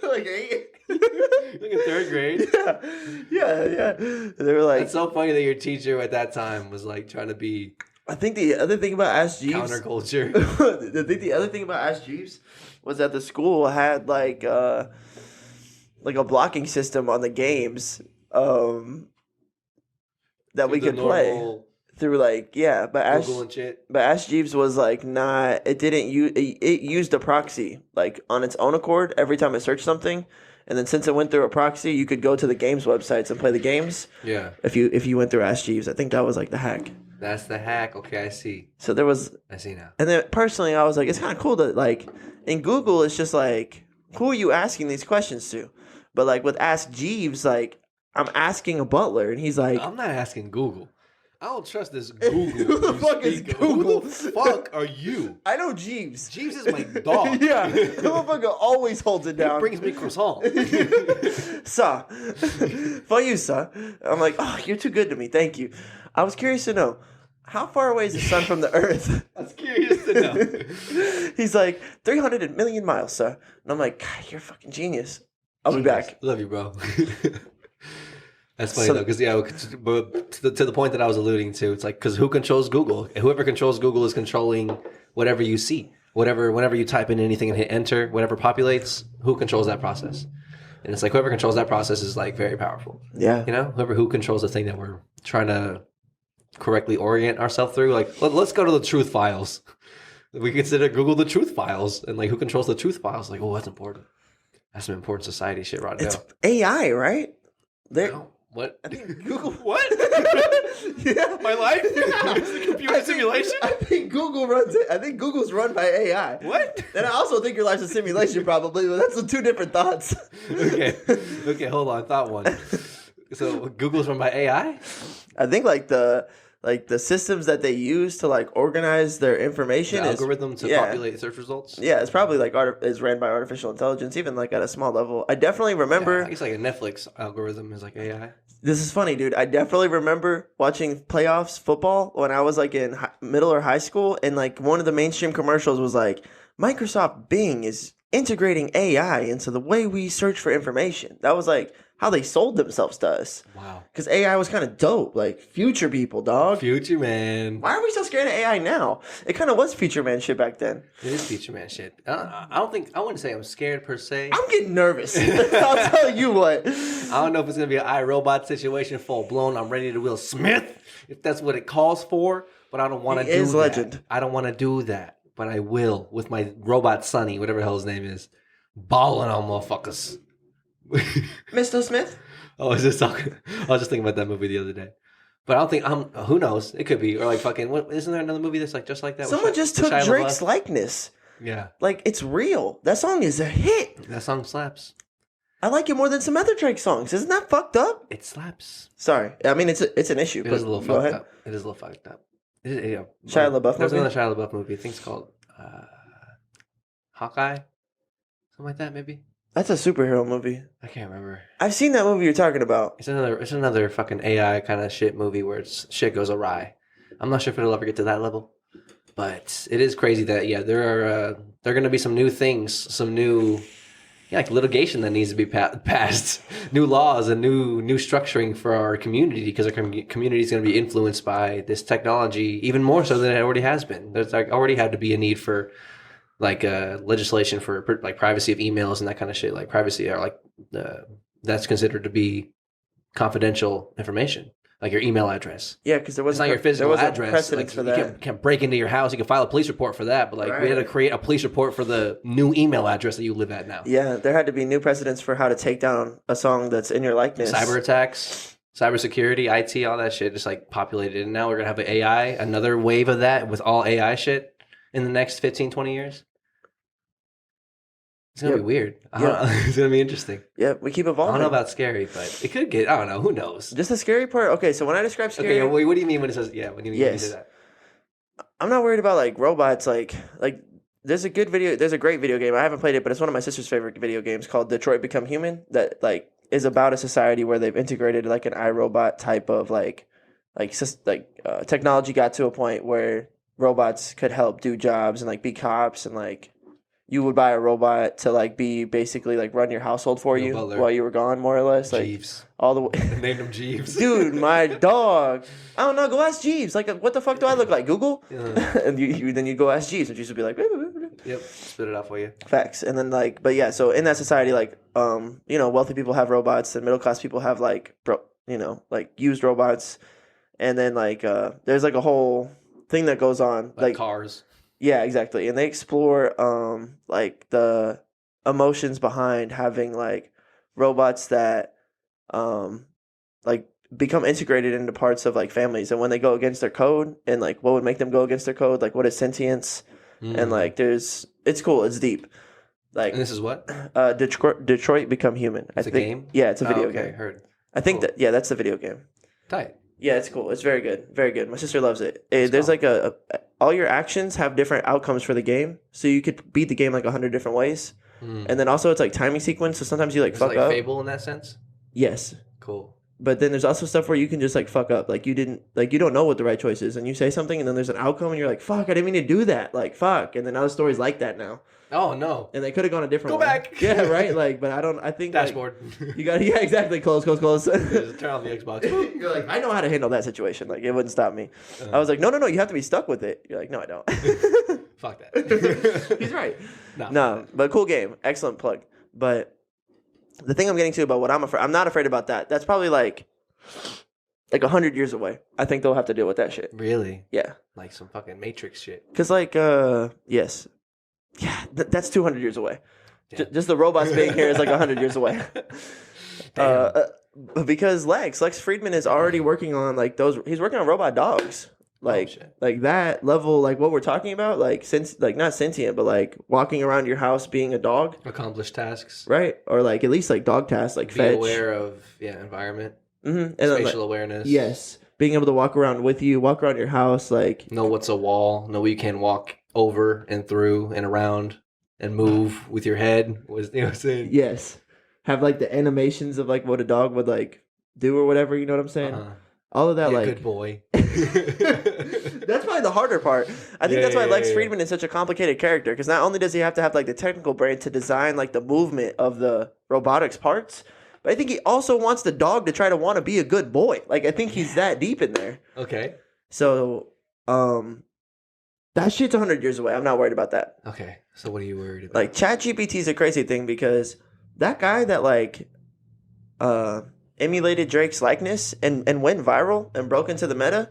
Like 8. Like in 3rd grade? Yeah. They were like... It's so funny that your teacher at that time was like trying to be... I think the other thing about Ask Jeeves... Counterculture. the other thing about Ask Jeeves was that the school had like a blocking system on the games that we could play. Through like but Ask Jeeves was like not, it didn't use, it used a proxy like on its own accord every time it searched something, and then since it went through a proxy, you could go to the games websites and play the games. Yeah. If you went through Ask Jeeves, I think that was like the hack. That's the hack. Okay, I see. So there was. I see now. And then personally, I was like, it's kind of cool that like in Google, it's just like, who are you asking these questions to? But like with Ask Jeeves, like I'm asking a butler, and he's like, I'm not asking Google. I don't trust this Google. Who the fuck is Google? Who the fuck are you? I know Jeeves. Jeeves is my dog. Yeah, the motherfucker always holds it down. He brings me croissant. Sir, for you, sir. I'm like, oh, you're too good to me. Thank you. I was curious to know, how far away is the sun from the earth? I was curious to know. He's like, 300 million miles, sir. And I'm like, God, you're a fucking genius. I'll be back. Love you, bro. That's funny though, because to the point that I was alluding to, it's like, because who controls Google? Whoever controls Google is controlling whatever you see. Whenever you type in anything and hit enter, whatever populates, who controls that process? And it's like whoever controls that process is like very powerful. Yeah. You know, who controls the thing that we're trying to correctly orient ourselves through. Like, let's go to the truth files. We consider Google the truth files, and like who controls the truth files? Like, oh, that's important. That's some important society shit right now. It's AI, right? No. What? I think Google. What? Yeah. My life? It's a computer simulation? I think Google runs it. I think Google's run by AI. What? And I also think your life's a simulation, probably, but that's the two different thoughts. Okay, hold on. Thought one. So Google's run by AI? I think like the systems that they use to like organize their information The algorithm to populate search results? Yeah, it's probably like is ran by artificial intelligence, even like at a small level. I definitely remember. Yeah, I guess like a Netflix algorithm is like AI. This is funny, dude. I definitely remember watching playoffs football when I was like in middle or high school, and like one of the mainstream commercials was like Microsoft Bing is integrating AI into the way we search for information. That was like how they sold themselves to us. Wow. Because AI was kind of dope, like future people, dog. Future man. Why are we so scared of AI now? It kind of was future man shit back then. It is future man shit. I wouldn't say I'm scared per se. I'm getting nervous. I'll tell you what. I don't know if it's going to be an iRobot situation full blown. I'm ready to Will Smith, if that's what it calls for. But I don't want to do that. Legend. I don't want to do that. But I will with my robot Sonny, whatever the hell his name is. Balling on motherfuckers. Mr. Smith? I was just thinking about that movie the other day. But I don't think who knows? It could be. Or like fucking isn't there another movie that's like just like that? Someone just took Drake's likeness. Yeah. Like it's real. That song is a hit. That song slaps. I like it more than some other Drake songs. Isn't that fucked up? It slaps. Sorry. I mean it's an issue. It is a little fucked up. It is a little fucked up. Shia LaBeouf There's movie? another Shia LaBeouf movie. I think it's called Hawkeye. Something like that, maybe. That's a superhero movie. I can't remember. I've seen that movie you're talking about. It's another fucking AI kind of shit movie where shit goes awry. I'm not sure if it'll ever get to that level, but it is crazy that there are going to be some new things, some new like litigation that needs to be passed, new laws and new structuring for our community because our community is going to be influenced by this technology even more so than it already has been. There's like already had to be a need for like legislation for like privacy of emails and that kind of shit, like privacy or like that's considered to be confidential information, like your email address. Yeah, because there wasn't not your physical address. Precedence like, for that. You can't break into your house. You can file a police report for that, but like we had to create a police report for the new email address that you live at now. Yeah, there had to be new precedents for how to take down a song that's in your likeness. Cyber attacks, cybersecurity, IT, all that shit just like populated, and now we're gonna have an AI, another wave of that with all AI shit in the next 15, 20 years. It's going to be weird. It's going to be interesting. Yeah, we keep evolving. I don't know about scary, but it could get, I don't know, who knows? Just the scary part. Okay, so when I describe scary... Okay, what do you mean when it says, when you say that? I'm not worried about, like, robots. Like there's a great video game. I haven't played it, but it's one of my sister's favorite video games called Detroit Become Human that, like, is about a society where they've integrated, like, an iRobot type of, technology got to a point where robots could help do jobs and, like, be cops and, like... You would buy a robot to like be basically like run your household for you while you were gone, more or less. Like Jeeves. All the way. Named him Jeeves. Dude, my dog. I don't know. Go ask Jeeves. Like, what the fuck do I look like? Google. And then you go ask Jeeves, and Jeeves would be like, yep, spit it out for you. Facts. And then like, but yeah. So in that society, like, wealthy people have robots, and middle class people have like, used robots, and then like, there's like a whole thing that goes on, like cars. Yeah, exactly. And they explore like the emotions behind having like robots that like become integrated into parts of like families, and when they go against their code and like what would make them go against their code, like what is sentience, and like it's cool, it's deep. Like, and this is what? Detroit Become Human. It's a game? Yeah, it's a video game. Okay, heard. I think that's the video game. Tight. Yeah, it's cool. It's very good. Very good. My sister loves it. There's like all your actions have different outcomes for the game. So you could beat the game like 100 different ways. And then also it's like timing sequence. So sometimes you like fuck up. Fable in that sense? Yes. Cool. But then there's also stuff where you can just like fuck up. Like you don't know what the right choice is. And you say something and then there's an outcome and you're like, fuck, I didn't mean to do that. Like, fuck. And then other stories like that now. Oh, no. And they could have gone a different way. Go back. Yeah, right? Like, but I think dashboard. Like, you got exactly. Close. Just turn on the Xbox. You're like, I know how to handle that situation. Like, it wouldn't stop me. I was like, no, you have to be stuck with it. You're like, no, I don't. Fuck that. He's right. No, but cool game. Excellent plug. But The thing I'm getting to about what I'm afraid, I'm not afraid about that. That's probably like 100 years away. I think they'll have to deal with that shit. Really? Yeah. Like some fucking Matrix shit. Because yes. Yeah, that's 200 years away. Just the robots being here is like 100 years away. Because Lex Friedman is already working on like those. He's working on robot dogs, like that level, like what we're talking about, like not sentient, but like walking around your house being a dog, accomplish tasks, right? Or like at least like dog tasks, like be fetch. aware of environment, and spatial awareness. Yes, being able to walk around with you, walk around your house, like know what's a wall, know you can walk over and through and around and move with your head. You know what I'm saying? Yes. Have like the animations of like what a dog would like do or whatever, you know what I'm saying? All of that, be a like good boy. That's probably the harder part. I think that's why Lex Friedman is such a complicated character, because not only does he have to have like the technical brain to design like the movement of the robotics parts, but I think he also wants the dog to try to want to be a good boy. Like I think he's that deep in there. Okay. So, that shit's 100 years away. I'm not worried about that. Okay. So what are you worried about? Like ChatGPT is a crazy thing because that guy that like emulated Drake's likeness and went viral and broke into the meta,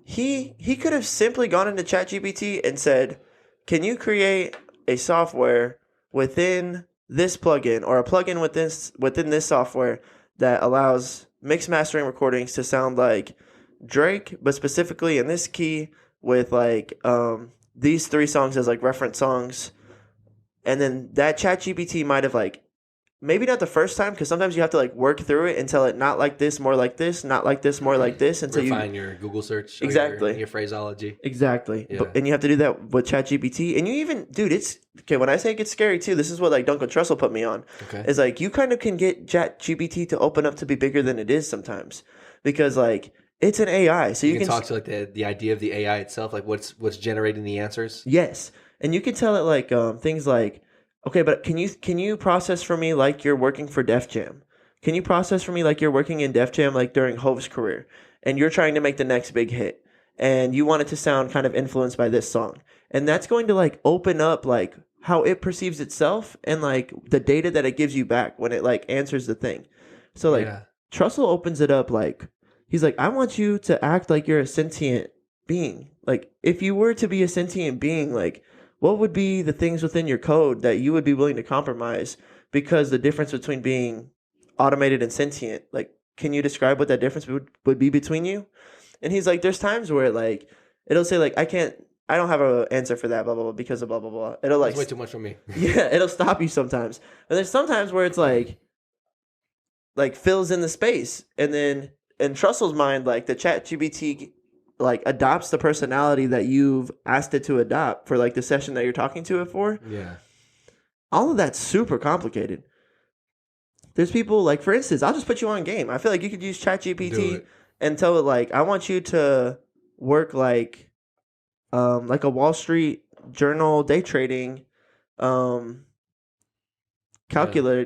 he could have simply gone into ChatGPT and said, "Can you create a software within this plugin or a plugin within this software that allows mix mastering recordings to sound like Drake, but specifically in this key with like these 3 songs as like reference songs." And then that ChatGPT might have like, maybe not the first time, because sometimes you have to like work through it and tell it not like this, more like this, not like this, more like this, until you refine your Google search, exactly your phraseology. Exactly, yeah. And you have to do that with ChatGPT. And you even, dude, it's okay. When I say it gets scary too, this is what like Duncan Trussell put me on. Okay, is like you kind of can get ChatGPT to open up to be bigger than it is sometimes, because like it's an AI, so you can talk to like the idea of the AI itself, like what's generating the answers. Yes, and you can tell it like things like, okay, but can you process for me like you're working for Def Jam? Can you process for me like you're working in Def Jam like during Hove's career, and you're trying to make the next big hit, and you want it to sound kind of influenced by this song, and that's going to like open up like how it perceives itself and like the data that it gives you back when it like answers the thing. So like Trussell opens it up like he's like, I want you to act like you're a sentient being. Like if you were to be a sentient being, like what would be the things within your code that you would be willing to compromise because the difference between being automated and sentient, like, can you describe what that difference would be between you? And he's like, there's times where like, it'll say like, I don't have an answer for that, blah, blah, blah, because of blah, blah, blah. It'll like, that's way too much for me. Yeah. It'll stop you sometimes. And there's sometimes where it's like fills in the space. And then in Trussell's mind, like the ChatGPT like adopts the personality that you've asked it to adopt for like the session that you're talking to it for. Yeah. All of that's super complicated. There's people like, for instance, I'll just put you on game. I feel like you could use ChatGPT and tell it like, I want you to work like a Wall Street Journal day trading calculator.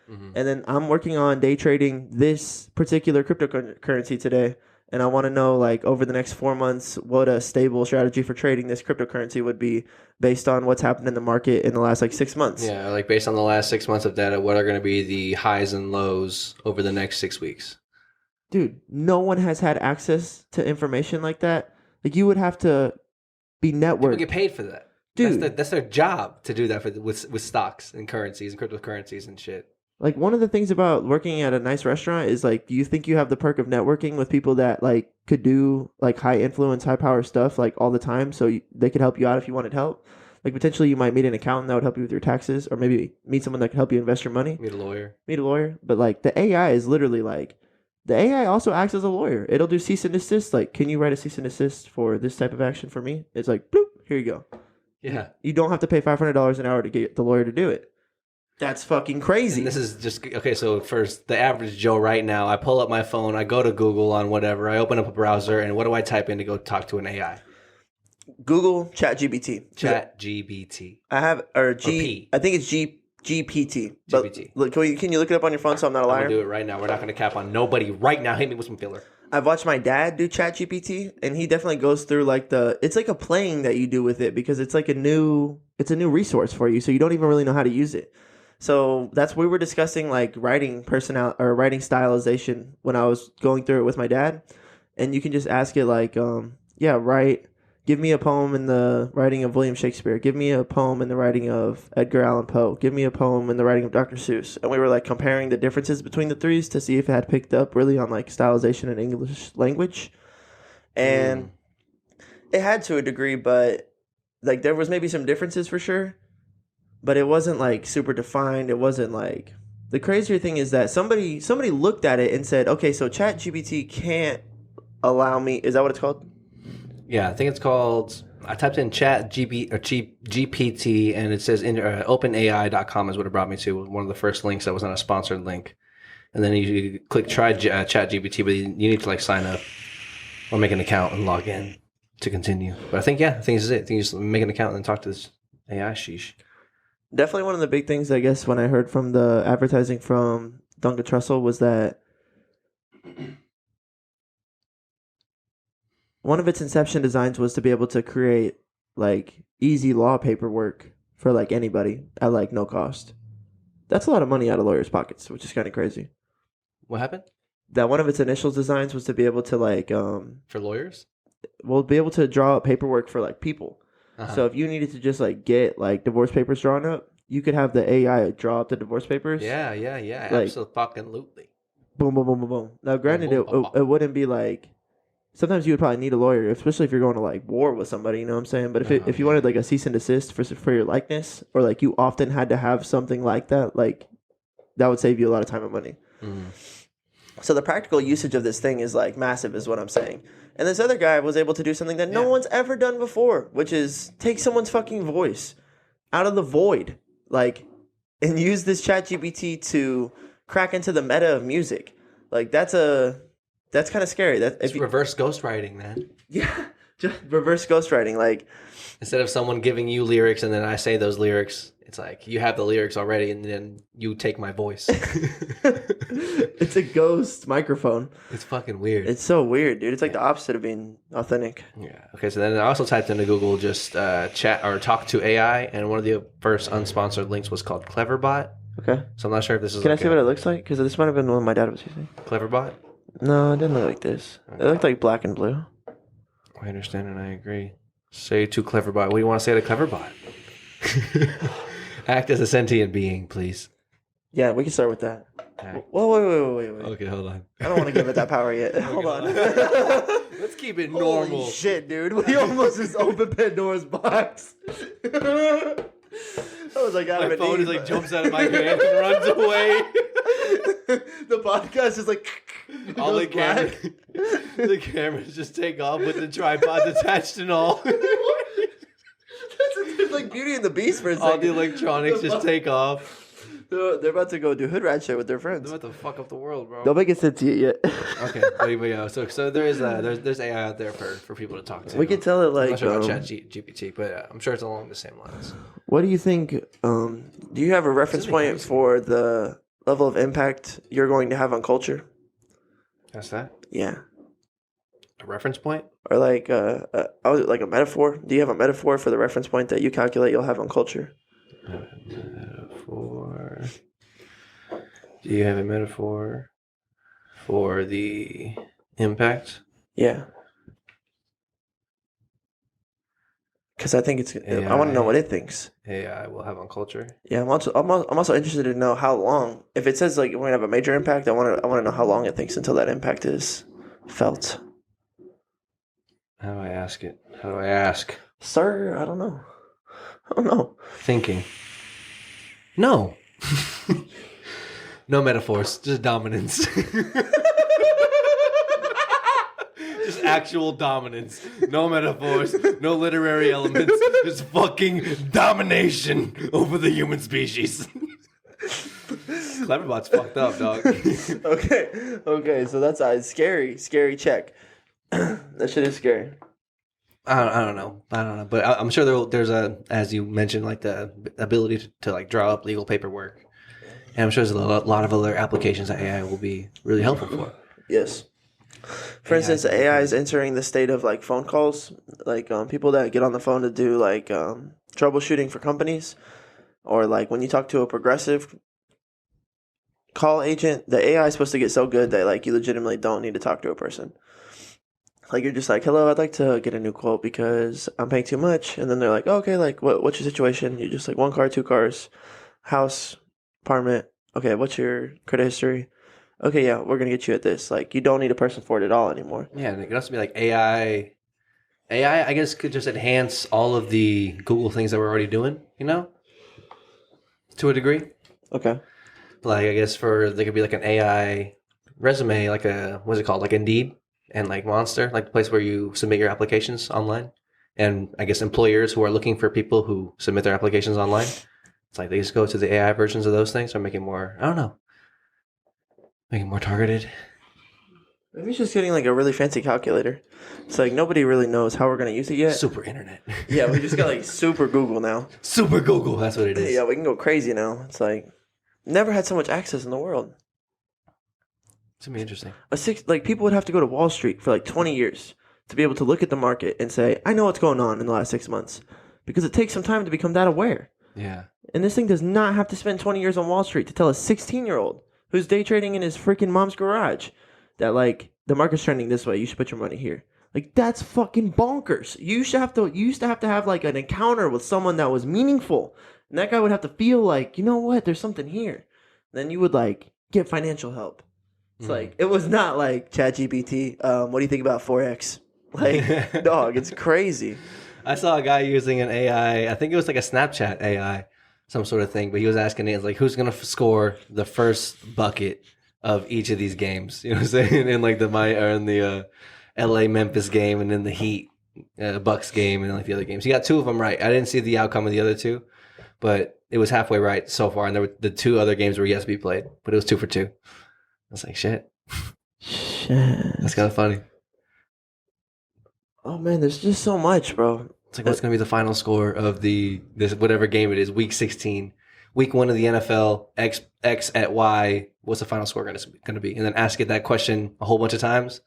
Mm-hmm. And then I'm working on day trading this particular cryptocurrency today. And I want to know, like, over the next 4 months, what a stable strategy for trading this cryptocurrency would be based on what's happened in the market in the last, like, 6 months. Yeah, like, based on the last 6 months of data, what are going to be the highs and lows over the next 6 weeks? Dude, no one has had access to information like that. Like, you would have to be networked. People get paid for that. Dude. That's their job to do that with stocks and currencies and cryptocurrencies and shit. Like, one of the things about working at a nice restaurant is, like, do you think you have the perk of networking with people that, like, could do, like, high influence, high power stuff, like, all the time, so they could help you out if you wanted help? Like, potentially you might meet an accountant that would help you with your taxes, or maybe meet someone that could help you invest your money. Meet a lawyer. But, like, the AI is literally, like, the AI also acts as a lawyer. It'll do cease and desist. Like, can you write a cease and desist for this type of action for me? It's like, bloop, here you go. Yeah. You don't have to pay $500 an hour to get the lawyer to do it. That's fucking crazy. And this is just, okay, so for the average Joe right now, I pull up my phone, I go to Google on whatever, I open up a browser, and what do I type in to go talk to an AI? Google ChatGPT. ChatGPT. I have, I think it's GPT. GPT. Look, can you look it up on your phone so I'm not a liar? I'm going to do it right now. We're not going to cap on nobody right now. Hit me with some filler. I've watched my dad do ChatGPT, and he definitely goes through like it's like a playing that you do with it because it's like a new resource for you, so you don't even really know how to use it. So we were discussing like writing writing stylization when I was going through it with my dad, and you can just ask it like, give me a poem in the writing of William Shakespeare. Give me a poem in the writing of Edgar Allan Poe. Give me a poem in the writing of Dr. Seuss. And we were like comparing the differences between the threes to see if it had picked up really on like stylization in English language, and it had to a degree, but like there was maybe some differences for sure. But it wasn't like super defined. It wasn't like the crazier thing is that somebody looked at it and said, okay, so ChatGPT can't allow me. Is that what it's called? Yeah, I think it's called. I typed in GPT and it says openai.com is what it brought me to. One of the first links that was on a sponsored link, and then you click try ChatGPT, but you need to like sign up or make an account and log in to continue. But I think this is it. I think you just make an account and then talk to this AI. Sheesh. Definitely one of the big things, I guess, when I heard from the advertising from Duncan Trussell was that one of its inception designs was to be able to create like easy law paperwork for like anybody at like no cost. That's a lot of money out of lawyers' pockets, which is kind of crazy. What happened? That one of its initial designs was to be able to like for lawyers? Well, be able to draw up paperwork for like people. So if you needed to just like get like divorce papers drawn up, you could have the AI draw up the divorce papers. Yeah. Like, absolutely. Boom, boom, boom, boom, boom. Now, granted, it wouldn't be like. Sometimes you would probably need a lawyer, especially if you're going to like war with somebody. You know what I'm saying? But if you wanted like a cease and desist for your likeness, or like you often had to have something like that, like that would save you a lot of time and money. So the practical usage of this thing is like massive, is what I'm saying. And this other guy was able to do something that no one's ever done before, which is take someone's fucking voice out of the void, like, and use this ChatGPT to crack into the meta of music. Like that's kind of scary. It's reverse ghostwriting, man. Yeah, just reverse ghostwriting. Like instead of someone giving you lyrics and then I say those lyrics, it's like you have the lyrics already and then you take my voice. It's a ghost microphone. It's fucking weird. It's so weird, dude. It's like the opposite of being authentic. Yeah. Okay, so then I also typed into Google just chat or talk to AI, and one of the first unsponsored links was called Cleverbot. Okay. So I'm not sure if this is Can I see what it looks like? Because this might have been one my dad was using. Cleverbot? No, it didn't look like this. It looked like black and blue. I understand and I agree. Say to Cleverbot. What do you want to say to Cleverbot? Act as a sentient being, please. Yeah, we can start with that. Whoa, wait. Okay, hold on. I don't want to give it that power yet. Hold on. Let's keep it normal. Holy shit, dude. We almost just opened Pandora's box. I was like, out of my it. phone is like jumps out of my hand and runs away. The podcast is like all the cameras just take off with the tripod attached and all. It's like Beauty and the Beast for a second. All the electronics just take off. They're about to go do hood rat shit with their friends. They're about to fuck up the world, bro. Don't make it sentient yet. Okay, but yeah. So there's AI out there for people to talk to. We could tell it like. I'm not sure about ChatGPT, but I'm sure it's along the same lines. What do you think? Do you have a reference point for the level of impact you're going to have on culture? That's that. Yeah. A reference point? Or like like a metaphor? Do you have a metaphor for the reference point that you calculate you'll have on culture? Metaphor. Do you have a metaphor for the impact? Yeah. Because I think it's. AI, I want to know what it thinks. AI will have on culture. Yeah, I'm also interested to know how long. If it says like we're gonna have a major impact, I want to know how long it thinks until that impact is felt. How do I ask it? How do I ask? Sir, I don't know. Thinking. No. No metaphors, just dominance. Just actual dominance. No metaphors, no literary elements, just fucking domination over the human species. Cleverbot's fucked up, dog. Okay, so that's a scary check. That shit is scary. I don't know, but I'm sure there's as you mentioned, like the ability to like draw up legal paperwork, and I'm sure there's a lot of other applications that AI will be really helpful for. Yes. For instance, AI is entering the state of like phone calls, like people that get on the phone to do like troubleshooting for companies. or like when you talk to a progressive call agent, the AI is supposed to get so good that like you legitimately don't need to talk to a person. Like you're just like, hello, I'd like to get a new quote because I'm paying too much, and then they're like, oh, okay, like what's your situation? You're just like one car, two cars, house, apartment. Okay, what's your credit history? Okay, yeah, we're gonna get you at this. Like you don't need a person for it at all anymore. Yeah, and it could also be like AI. AI, I guess, could just enhance all of the Google things that we're already doing, you know, to a degree. Okay. Like, I guess there could be like an AI resume, like what's it called? Like Indeed and like Monster, like the place where you submit your applications online. And I guess employers who are looking for people who submit their applications online, it's like they just go to the AI versions of those things or make it more, I don't know, make it more targeted. Maybe it's just getting like a really fancy calculator. It's like nobody really knows how we're gonna use it yet. Super internet. Yeah, we just got like super Google now. Super Google, that's what it is. Yeah, we can go crazy now. It's like never had so much access in the world. It's gonna be interesting. Like people would have to go to Wall Street for like 20 years to be able to look at the market and say, I know what's going on in the last 6 months. Because it takes some time to become that aware. Yeah. And this thing does not have to spend 20 years on Wall Street to tell a 16-year-old who's day trading in his freaking mom's garage that like the market's trending this way, you should put your money here. Like that's fucking bonkers. You used to have to have like an encounter with someone that was meaningful. And that guy would have to feel like, you know what, there's something here. Then you would like get financial help. It's like it was not like ChatGPT. What do you think about Forex? Like, dog, it's crazy. I saw a guy using an AI. I think it was like a Snapchat AI, some sort of thing. But he was asking it like, who's gonna score the first bucket of each of these games? You know what I'm saying? In like the L.A. Memphis game, and then the Heat Bucks game, and then like the other games. He got two of them right. I didn't see the outcome of the other two, but it was halfway right so far. And there were the two other games were yet to be played, but it was 2 for 2. I was like, shit. That's kind of funny. Oh man, there's just so much, bro. It's like, what's going to be the final score of this whatever game it is, week 16, week 1 of the NFL, X at Y. What's the final score going to be? And then ask it that question a whole bunch of times.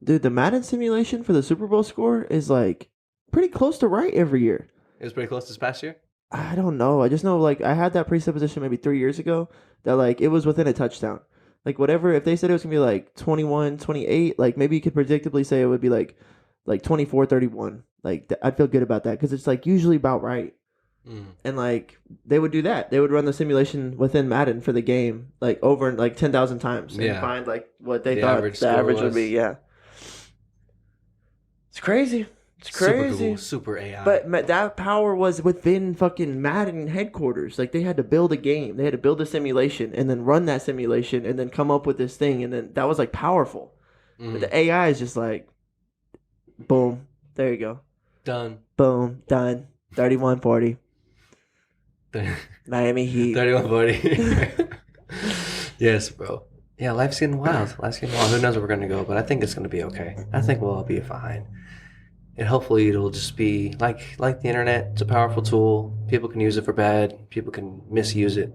Dude, the Madden simulation for the Super Bowl score is like pretty close to right every year. It was pretty close this past year. I don't know. I just know like I had that presupposition maybe 3 years ago that like it was within a touchdown. Like whatever, if they said it was going to be like 21, 28, like maybe you could predictably say it would be like 24, 31. Like I'd feel good about that because it's like usually about right. And like they would do that. They would run the simulation within Madden for the game like over like 10,000 times and find like what they thought the average would be. Yeah. It's crazy. It's crazy. Super cool, super AI. But that power was within fucking Madden headquarters. Like they had to build a game, they had to build a simulation, and then run that simulation, and then come up with this thing, and then that was like powerful. But the AI is just like, boom, there you go, done, boom, done. 31-40. Miami Heat. 31-40. Yes, bro. Yeah, life's getting wild. Who knows where we're gonna go? But I think it's gonna be okay. I think we'll all be fine. And hopefully it'll just be like the internet. It's a powerful tool. People can use it for bad. People can misuse it.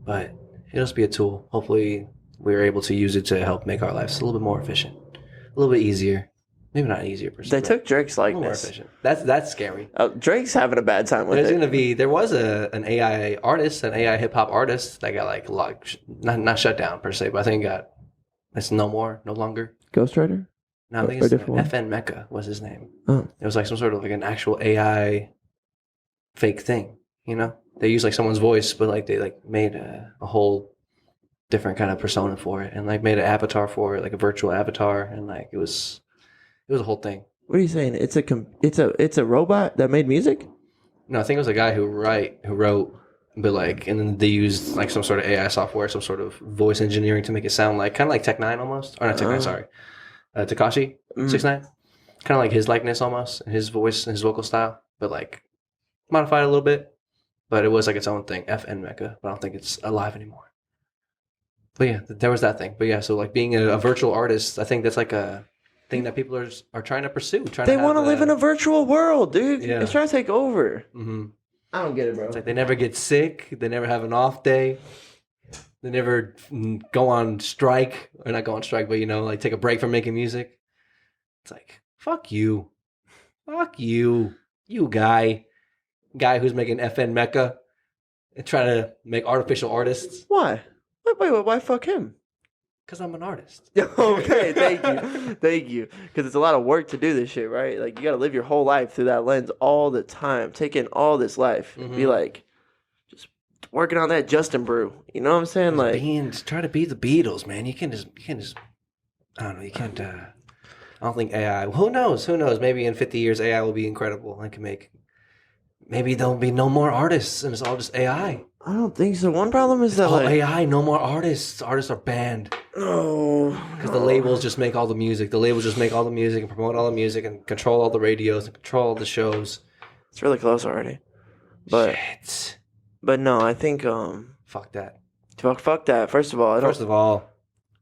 But it'll just be a tool. Hopefully we're able to use it to help make our lives a little bit more efficient. A little bit easier. Maybe not easier per se. They took Drake's a little more likeness. efficient. That's scary. Drake's having a bad time with it. There was an AI artist, an AI hip hop artist that got like locked, not shut down per se, but I think it's no longer. Ghostwriter? No, I think it's FN Mecca was his name. Oh. It was like some sort of like an actual AI fake thing, you know? They used like someone's voice, but like they like made a whole different kind of persona for it and like made an avatar for it, like a virtual avatar, and like it was a whole thing. What are you saying? It's a robot that made music? No, I think it was a guy who wrote, but like, and then they used like some sort of AI software, some sort of voice engineering to make it sound like kind of like Tech Nine almost, or not Tech Nine, sorry. Tekashi 6ix9ine, kind of like his likeness almost, and his voice and his vocal style, but like modified a little bit. But it was like its own thing, FN Mecca. But I don't think it's alive anymore. But yeah, there was that thing. But yeah, so like being a virtual artist, I think that's like a thing that people are trying to pursue. They want to live in a virtual world, dude. Yeah. It's trying to take over. Mm-hmm. I don't get it, bro. It's like they never get sick. They never have an off day. They never go on strike, or not go on strike, but like take a break from making music. It's like, fuck you, you guy who's making FN Mecca. and try to make artificial artists. Why? Why fuck him? Because I'm an artist. Okay, thank you. Because it's a lot of work to do this shit, right? Like you got to live your whole life through that lens all the time, take in all this life, be like, just working on that Justin Brew. You know what I'm saying? Try to be the Beatles, man. You can't just. I don't know. You can't. I don't think AI. Who knows? Who knows? Maybe in 50 years, AI will be incredible and can make. Maybe there'll be no more artists, and it's all just AI. I don't think so. One problem is that AI, no more artists. Artists are banned. No, because the labels just make all the music. The labels just make all the music and promote all the music and control all the radios and control all the shows. It's really close already. But shit. But no, I think fuck that. Fuck that. First of all,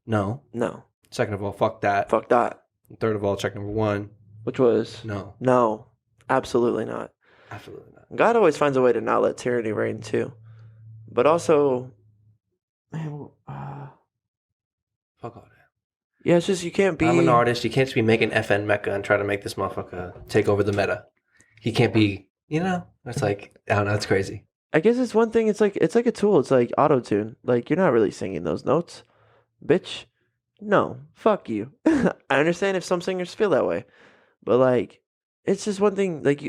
no. No. Second of all, fuck that. Fuck that. And third of all, check number 1. Which was no, absolutely not. Absolutely not. God always finds a way to not let tyranny reign too. But also, man, fuck all that. Yeah, it's just you can't be. I'm an artist. You can't just be making FN Mecca and try to make this motherfucker take over the meta. He can't be. It's like I don't know. It's crazy. I guess it's one thing. It's like a tool. It's like auto-tune. Like you're not really singing those notes, bitch. No, fuck you. I understand if some singers feel that way, but like. It's just one thing, like,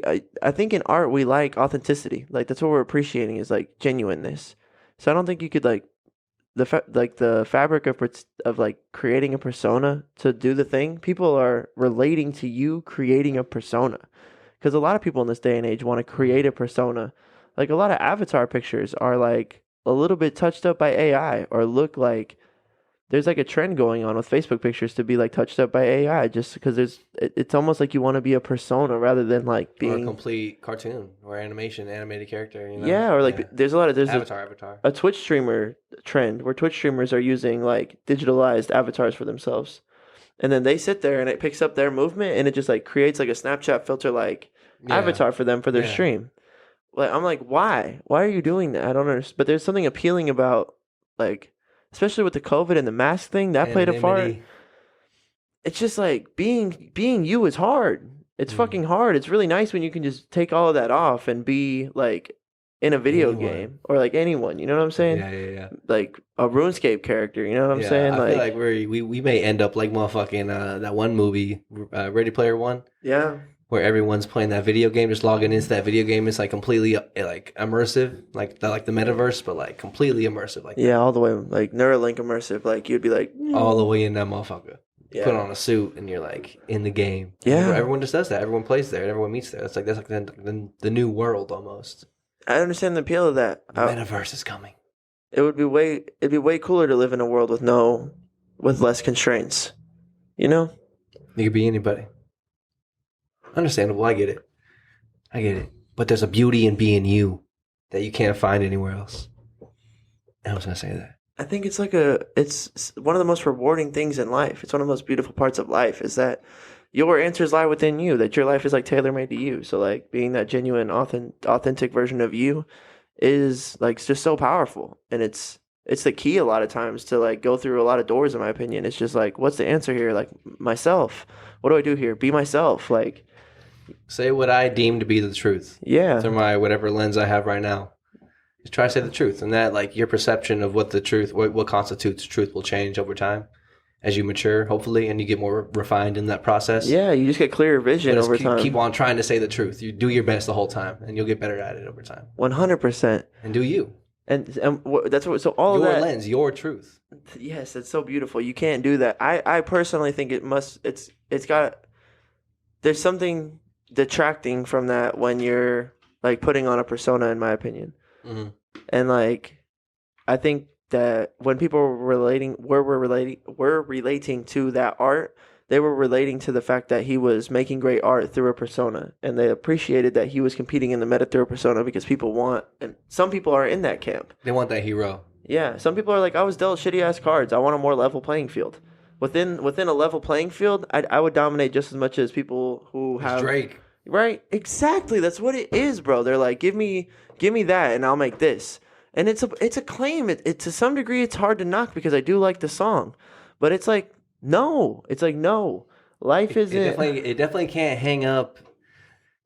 I think in art we like authenticity. Like, that's what we're appreciating is, like, genuineness. So I don't think you could, like, the fabric of, like, creating a persona to do the thing, people are relating to you creating a persona. Because a lot of people in this day and age want to create a persona. Like, a lot of avatar pictures are, like, a little bit touched up by AI or look like... There's like a trend going on with Facebook pictures to be like touched up by AI just because it's almost like you want to be a persona rather than like being or a complete cartoon or animated character. Yeah, or like there's avatar. A Twitch streamer trend where Twitch streamers are using like digitalized avatars for themselves, and then they sit there and it picks up their movement and it just like creates like a Snapchat filter like avatar for them for their stream. Like I'm like, why are you doing that? I don't understand. But there's something appealing about like. Especially with the COVID and the mask thing, that played a part. It's just like being you is hard. It's fucking hard. It's really nice when you can just take all of that off and be like in a video game or like anyone. You know what I'm saying? Yeah. Like a RuneScape character. You know what I'm saying? I feel like we may end up like motherfucking that one movie, Ready Player One. Yeah. Where everyone's playing that video game, just logging into that video game. It's like completely like immersive, like the metaverse, but like completely immersive. Like all the way like Neuralink immersive. Like you'd be like all the way in that motherfucker. Put on a suit and you're like in the game. Yeah, everyone just does that. Everyone plays there. Everyone meets there. That's like the new world almost. I understand the appeal of that. The metaverse is coming. It'd be way cooler to live in a world with less constraints. You know, you could be anybody. Understandable. I get it. But there's a beauty in being you that you can't find anywhere else. I was gonna say that. I think it's one of the most rewarding things in life. It's one of the most beautiful parts of life is that your answers lie within you. That your life is like tailor made to you. So like being that genuine, authentic version of you is like just so powerful, and it's the key a lot of times to like go through a lot of doors. In my opinion, it's just like what's the answer here? Like myself. What do I do here? Be myself. Like. Say what I deem to be the truth. Yeah. Through my whatever lens I have right now. Just try to say the truth. And that like your perception of what the truth, what constitutes truth will change over time as you mature, hopefully, and you get more refined in that process. Yeah, you just get clearer vision over time. Keep on trying to say the truth. You do your best the whole time and you'll get better at it over time. 100%. And do you. And that's what, so all your of that. Your lens, your truth. Yes, it's so beautiful. You can't do that. I personally think there's something detracting from that when you're like putting on a persona, in my opinion. Mm-hmm. And like I think that when people were relating to that art, they were relating to the fact that he was making great art through a persona, and they appreciated that he was competing in the meta through a persona because and some people are in that camp. They want that hero. Yeah, some people are like, I was dealt shitty ass cards. I want a more level playing field. Within a level playing field, I would dominate just as much as people who have Drake. Right? Exactly. That's what it is, bro. They're like, give me that, and I'll make this. And it's a claim. It to some degree, it's hard to knock because I do like the song, but it's like no. It's like no. Life isn't. It definitely can't hang up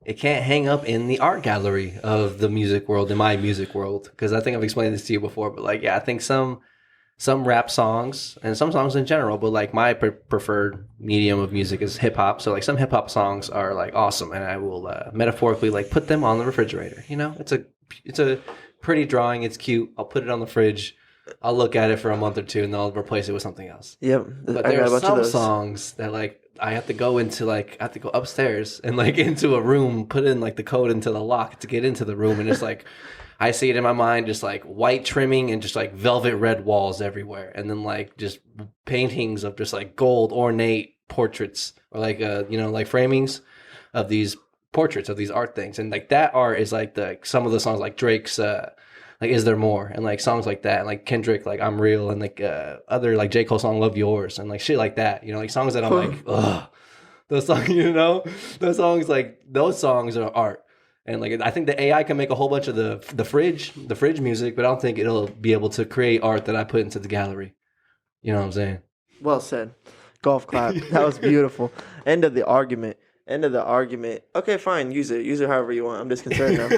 it can't hang up in the art gallery of the music world, in my music world, because I think I've explained this to you before. But like, yeah, I think some rap songs and some songs in general, but like my preferred medium of music is hip hop. So like some hip hop songs are like awesome, and I will metaphorically like put them on the refrigerator. You know, it's a pretty drawing. It's cute. I'll put it on the fridge. I'll look at it for a month or two, and then I'll replace it with something else. Yep. But I there got a are bunch of some those. songs that like I have to go into like I have to go upstairs and like into a room, put in like the code into the lock to get into the room, and it's like I see it in my mind, just like white trimming and just like velvet red walls everywhere, and then like just paintings of just like gold ornate portraits or like like framings of these portraits of these art things, and like that art is like the some of the songs like Drake's like Is There More, and like songs like that, and like Kendrick like I'm Real, and like other like J. Cole song Love Yours, and like shit like that, like songs that I'm like, ugh, those songs, those songs, like those songs are art. And like I think the AI can make a whole bunch of the fridge music, but I don't think it'll be able to create art that I put into the gallery. You know what I'm saying? Well said. Golf clap. That was beautiful. End of the argument. End of the argument. Okay, fine. Use it. Use it however you want. I'm just concerned now.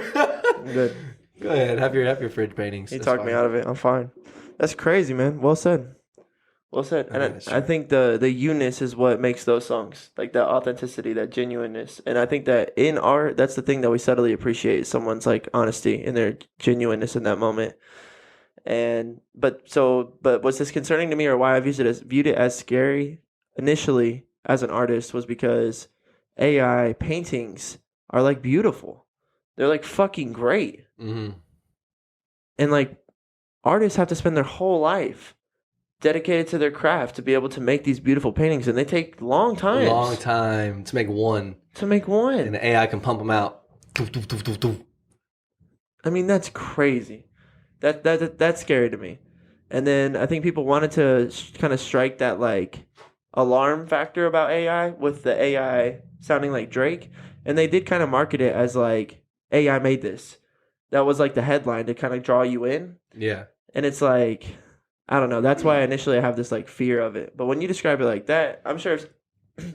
I'm good. Go ahead. Have your fridge paintings. He talked me out of it. I'm fine. That's crazy, man. Well said. Well said. And I think the you-ness is what makes those songs. Like that authenticity, that genuineness. And I think that in art, that's the thing that we subtly appreciate. Someone's like honesty and their genuineness in that moment. But what's this concerning to me, or why I've viewed it as scary initially as an artist, was because AI paintings are like beautiful. They're like fucking great. Mm-hmm. And like artists have to spend their whole life dedicated to their craft to be able to make these beautiful paintings, and they take long time. Long time to make one. And the AI can pump them out. I mean, that's crazy. That's scary to me. And then I think people wanted to kind of strike that like alarm factor about AI with the AI sounding like Drake, and they did kind of market it as like AI made this. That was like the headline to kind of draw you in. Yeah. And it's like, I don't know. That's why initially I have this like fear of it. But when you describe it like that, I'm sure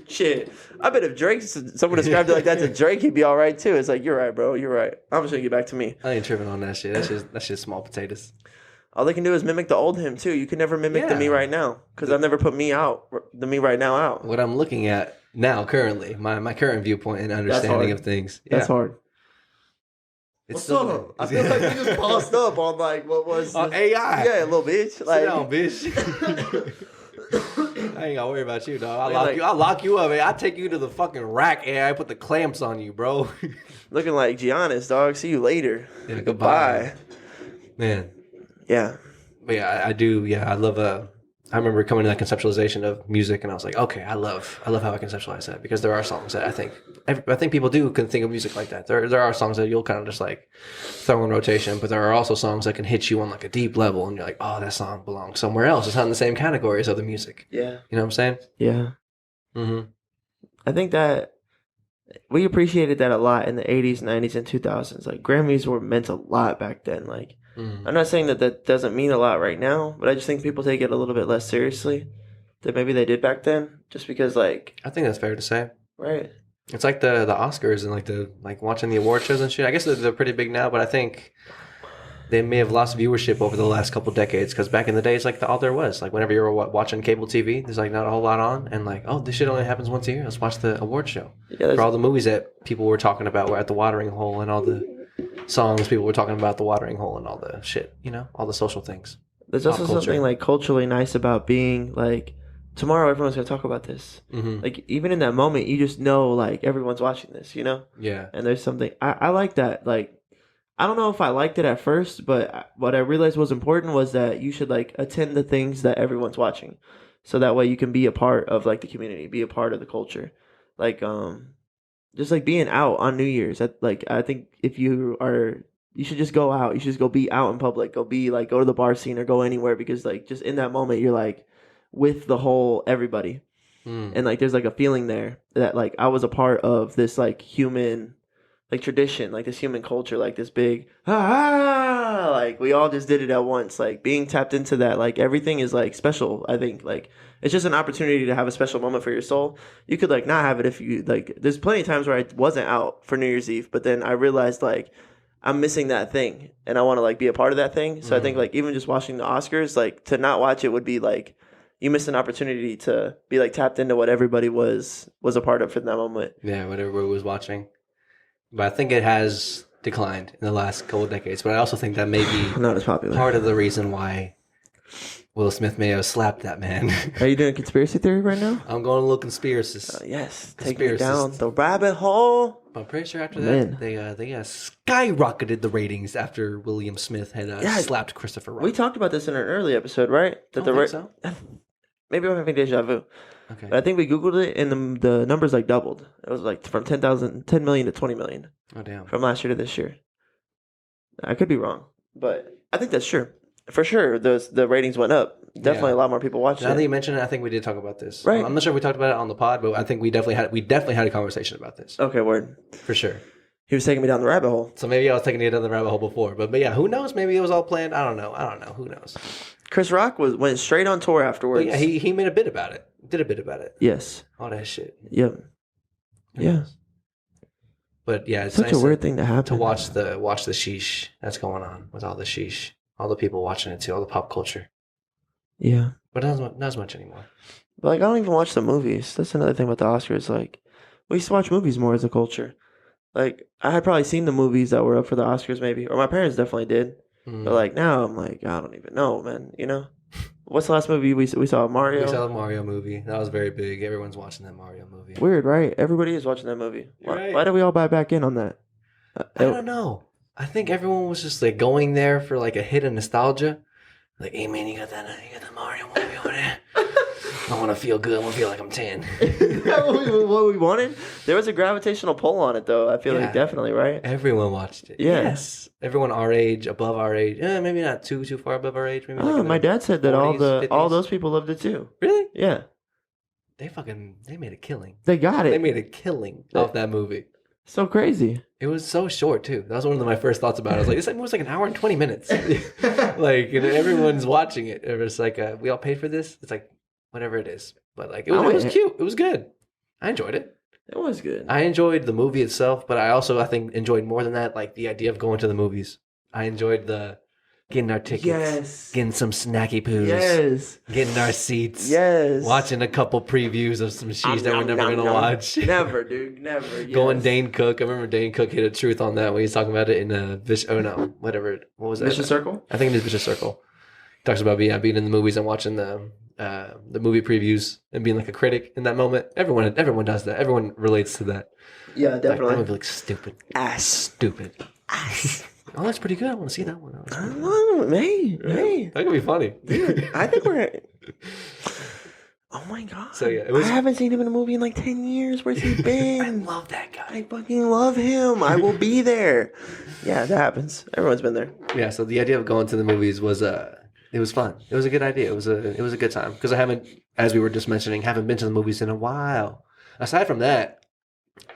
shit. I bet if someone described it like that to Drake, he'd be all right too. It's like, you're right, bro. You're right. I'm just gonna get back to me. I ain't tripping on that shit. That's just small potatoes. All they can do is mimic the old him too. You can never mimic the me right now, because I've never put the me right now out. What I'm looking at now, currently, my current viewpoint and understanding of things. Yeah. That's hard. What's up? I feel like we just paused up on like what was on AI. Yeah, little bitch. Like, sit down, bitch. I ain't gotta worry about you, dog. I'll lock you up. Man. I take you to the fucking rack, and I put the clamps on you, bro. Looking like Giannis, dog. See you later. Yeah, goodbye, man. Yeah, but yeah, I do. Yeah, I love. I remember coming to that conceptualization of music, and I was like, okay, I love how I conceptualize that, because there are songs that I think people can think of music like that. There are songs that you'll kind of just like throw in rotation, but there are also songs that can hit you on like a deep level, and you're like, oh, that song belongs somewhere else. It's not in the same category as other music. Yeah, you know what I'm saying? Yeah. Mm-hmm. I think that we appreciated that a lot in the 80s, 90s, and 2000s. Like Grammys were meant a lot back then. Like. I'm not saying that doesn't mean a lot right now, but I just think people take it a little bit less seriously than maybe they did back then. Just because, like, I think that's fair to say. Right. It's like the Oscars and like watching the award shows and shit. I guess they're pretty big now, but I think they may have lost viewership over the last couple decades, because back in the days, like all there was, like whenever you were watching cable TV, there's like not a whole lot on, and like, oh, this shit only happens once a year. Let's watch the award show. Yeah, for all the movies that people were talking about were at the watering hole, and all the songs people were talking about the watering hole and all the shit, all the social things. There's also something like culturally nice about being like, tomorrow everyone's gonna talk about this. Mm-hmm. Like even in that moment, you just know like everyone's watching this, Yeah. And there's something I like that. Like I don't know if I liked it at first, but what I realized was important was that you should like attend the things that everyone's watching, so that way you can be a part of like the community, be a part of the culture, like just like being out on New Year's. I think if you should just go out. You should just go be out in public. Go to the bar scene or go anywhere, because like just in that moment you're like with the whole everybody, and like there's like a feeling there that like I was a part of this like human like tradition, like this human culture, like this big like we all just did it at once. Like being tapped into that, like everything is like special. I think like it's just an opportunity to have a special moment for your soul. You could like not have it if you like. There's plenty of times where I wasn't out for New Year's Eve, but then I realized like I'm missing that thing, and I want to like be a part of that thing. So I think like even just watching the Oscars, like to not watch it would be like you missed an opportunity to be like tapped into what everybody was a part of for that moment. Yeah, whatever was watching. But I think it has declined in the last couple of decades. But I also think that may be Not as popular. part of the reason why Will Smith may have slapped that man. Are you doing conspiracy theory right now? I'm going a little conspiracist. Yes, take me Conspiracist. down the rabbit hole. But I'm pretty sure after Man. that, they skyrocketed the ratings after William Smith had slapped Christopher Rock. We talked about this in an early episode, right? I don't think so. Maybe I'm having deja vu. Okay. But I think we Googled it, and the numbers like doubled. It was like from 10 million to 20 million Oh, damn. from last year to this year. I could be wrong, but I think that's true. For sure, the ratings went up. Definitely Yeah. a lot more people watched Now that it. you mention it, I think we did talk about this. Right. I'm not sure if we talked about it on the pod, but I think we definitely had a conversation about this. Okay, word. For sure. He was taking me down the rabbit hole. So maybe I was taking it down the rabbit hole before. But yeah, who knows? Maybe it was all planned. I don't know. Who knows? Chris Rock went straight on tour afterwards. But yeah, he made a bit about it. Did a bit about it. Yes. All that shit. Yep. Who Yeah. knows? But yeah, it's Such nice a weird thing to happen. to watch the sheesh that's going on with all the sheesh. All the people watching it too, all the pop culture. Yeah. But not as much anymore. But like I don't even watch the movies. That's another thing about the Oscars. Like we used to watch movies more as a culture. Like I had probably seen the movies that were up for the Oscars maybe. Or my parents definitely did. But like now I'm like, I don't even know, man. You know? What's the last movie we saw? Mario? We saw the Mario movie. That was very big. Everyone's watching that Mario movie. Weird, right? Everybody is watching that movie. Right. Why did we all buy back in on that? I don't know. I think everyone was just like going there for like a hit of nostalgia. Like, hey man, you got that Mario movie over there. I want to feel good. I want to feel like I'm 10. Is that what we wanted? There was a gravitational pull on it, though. I feel Yeah. like definitely, right? Everyone watched it. Yeah. Yes. Everyone our age, above our age. Maybe not too far above our age. Maybe like Oh, in my their dad said that 40s, all 50s. those people loved it too. Really? Yeah, They made a killing. they got it. They made a killing off that movie. So crazy. It was so short too. That was one of my first thoughts about it. I was like, this movie was like an hour and 20 minutes. Like, and everyone's watching it. It was like, we all paid for this. It's like, whatever it is. But like, it was cute. It was good. I enjoyed it. It was good. I enjoyed the movie itself, but I think enjoyed more than that, like the idea of going to the movies. I enjoyed the getting our tickets, Yes. getting some snacky poos, Yes. getting our seats, Yes. watching a couple previews of some sheets that we're never Nom, gonna nom. watch. Never, dude. Never. Going Yes. Dane Cook. I remember Dane Cook hit a truth on that when he's talking about it in whatever. What was that? Vicious Circle? I think it is Vicious Circle. Talks about being in the movies and watching the movie previews and being like a critic in that moment. Everyone does that. Everyone relates to that. Yeah, Like, definitely. that would be like stupid. Ass. Stupid. Ass. Oh, that's pretty good. I want to see that one. I don't know. Hey. That could be funny. Dude, I think we're... Oh my god. So, yeah, it was- I haven't seen him in a movie in like 10 years. Where's he I been? love that guy. I fucking love him. I will be there. Yeah, that happens. Everyone's been there. Yeah. So the idea of going to the movies was it was fun. It was a good idea. It was a good time because I haven't, as we were just mentioning, haven't been to the movies in a while. Aside from that,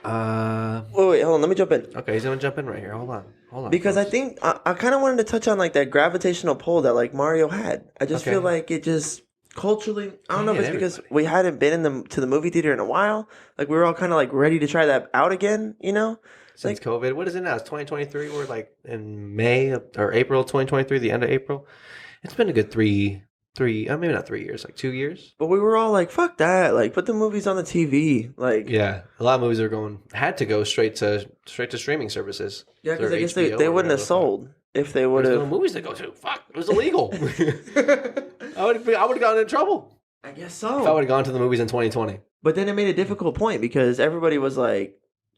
Wait, hold on. Let me jump in. okay, he's gonna jump in right here. Hold on. Because I folks. think I kind of wanted to touch on like that gravitational pull that like Mario had. I just Okay. feel like it just culturally, I don't know if Yeah, it's because everybody. we hadn't been to the movie theater in a while. Like we were all kind of like ready to try that out again, you know? Since COVID, what is it now? It's 2023. We're like in or April 2023, the end of April. It's been a good three, maybe not 3 years, like 2 years. But we were all like, fuck that. Like put the movies on the TV. Like Yeah, a lot of movies had to go straight to streaming services. yeah, because Or I guess HBO they or wouldn't have whatever the fuck. sold if they would There's no have. movies to go to. Fuck, it was illegal. I would have gotten in trouble I guess if I so. would have gone to the movies in 2020. But then it made a difficult point because everybody was like,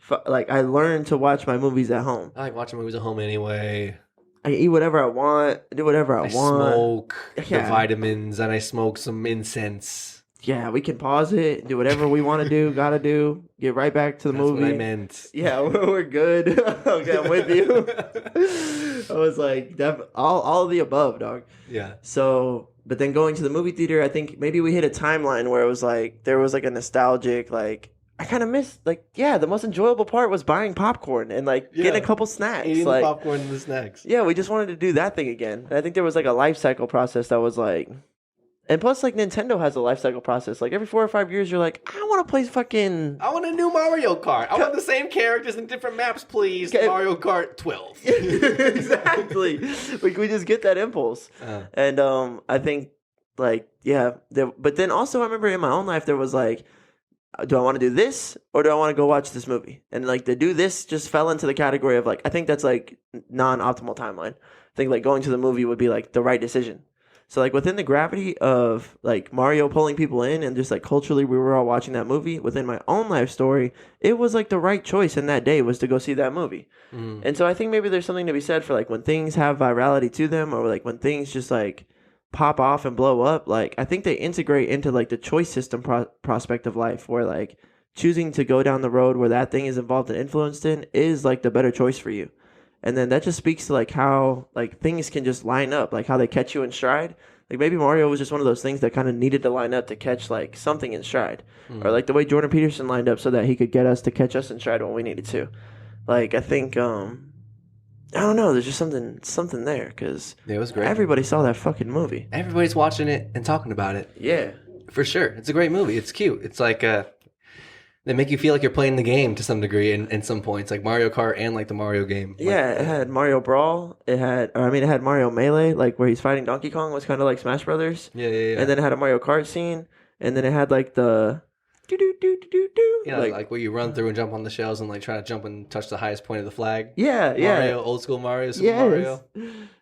I learned to watch my movies at home. I like watching movies at home anyway. I eat whatever I want, do whatever I I want. smoke the Yeah. vitamins and I smoke some incense. Yeah, we can pause it, do whatever we want to do, gotta do, get right back to the That's movie. what I meant. Yeah, we're good. Okay, I'm with you. I was like, all of the above, dog. Yeah. So, but then going to the movie theater, I think maybe we hit a timeline where it was like there was like a nostalgic like I kind of missed, like, yeah, the most enjoyable part was buying popcorn and, like, getting a couple snacks. Eating like, the popcorn and the snacks. yeah, we just wanted to do that thing again. And I think there was, like, a life cycle process that was, like, and plus, like, Nintendo has a life cycle process. Like, every 4 or 5 years, you're like, I want to play fucking... I want a new Mario Kart. I want the same characters in different maps, please. Mario Kart 12. Exactly. We just get that impulse. And I think, like, yeah. But then also, I remember in my own life, there was, like, do I want to do this or do I want to go watch this movie? And, like, the do this just fell into the category of, like, I think that's, like, non-optimal timeline. I think, like, going to the movie would be, like, the right decision. So, like, within the gravity of, like, Mario pulling people in and just, like, culturally we were all watching that movie, within my own life story, it was, like, the right choice in that day was to go see that movie. And so I think maybe there's something to be said for, like, when things have virality to them or, like, when things just, like, pop off and blow up, like, I think they integrate into, like, the choice system prospect of life where, like, choosing to go down the road where that thing is involved and influenced in is, like, the better choice for you. And then that just speaks to, like, how, like, things can just line up, like, how they catch you in stride. Like, maybe Mario was just one of those things that kind of needed to line up to catch, like, something in stride. Or, like, the way Jordan Peterson lined up so that he could get us to catch us in stride when we needed to. Like, I think, I don't know, there's just something there, because it was great. Everybody saw that fucking movie. Everybody's watching it and talking about it. Yeah. For sure. It's a great movie. It's cute. It's like, they make you feel like you're playing the game to some degree in some points, like Mario Kart and like the Mario game. Yeah, it had Mario Brawl. It had Mario Melee, like where he's fighting Donkey Kong was kind of like Smash Brothers. Yeah. And then it had a Mario Kart scene, and then it had like the yeah, like where you run through and jump on the shells and like try to jump and touch the highest point of the flag. Yeah. Mario, old school Mario, Super Mario.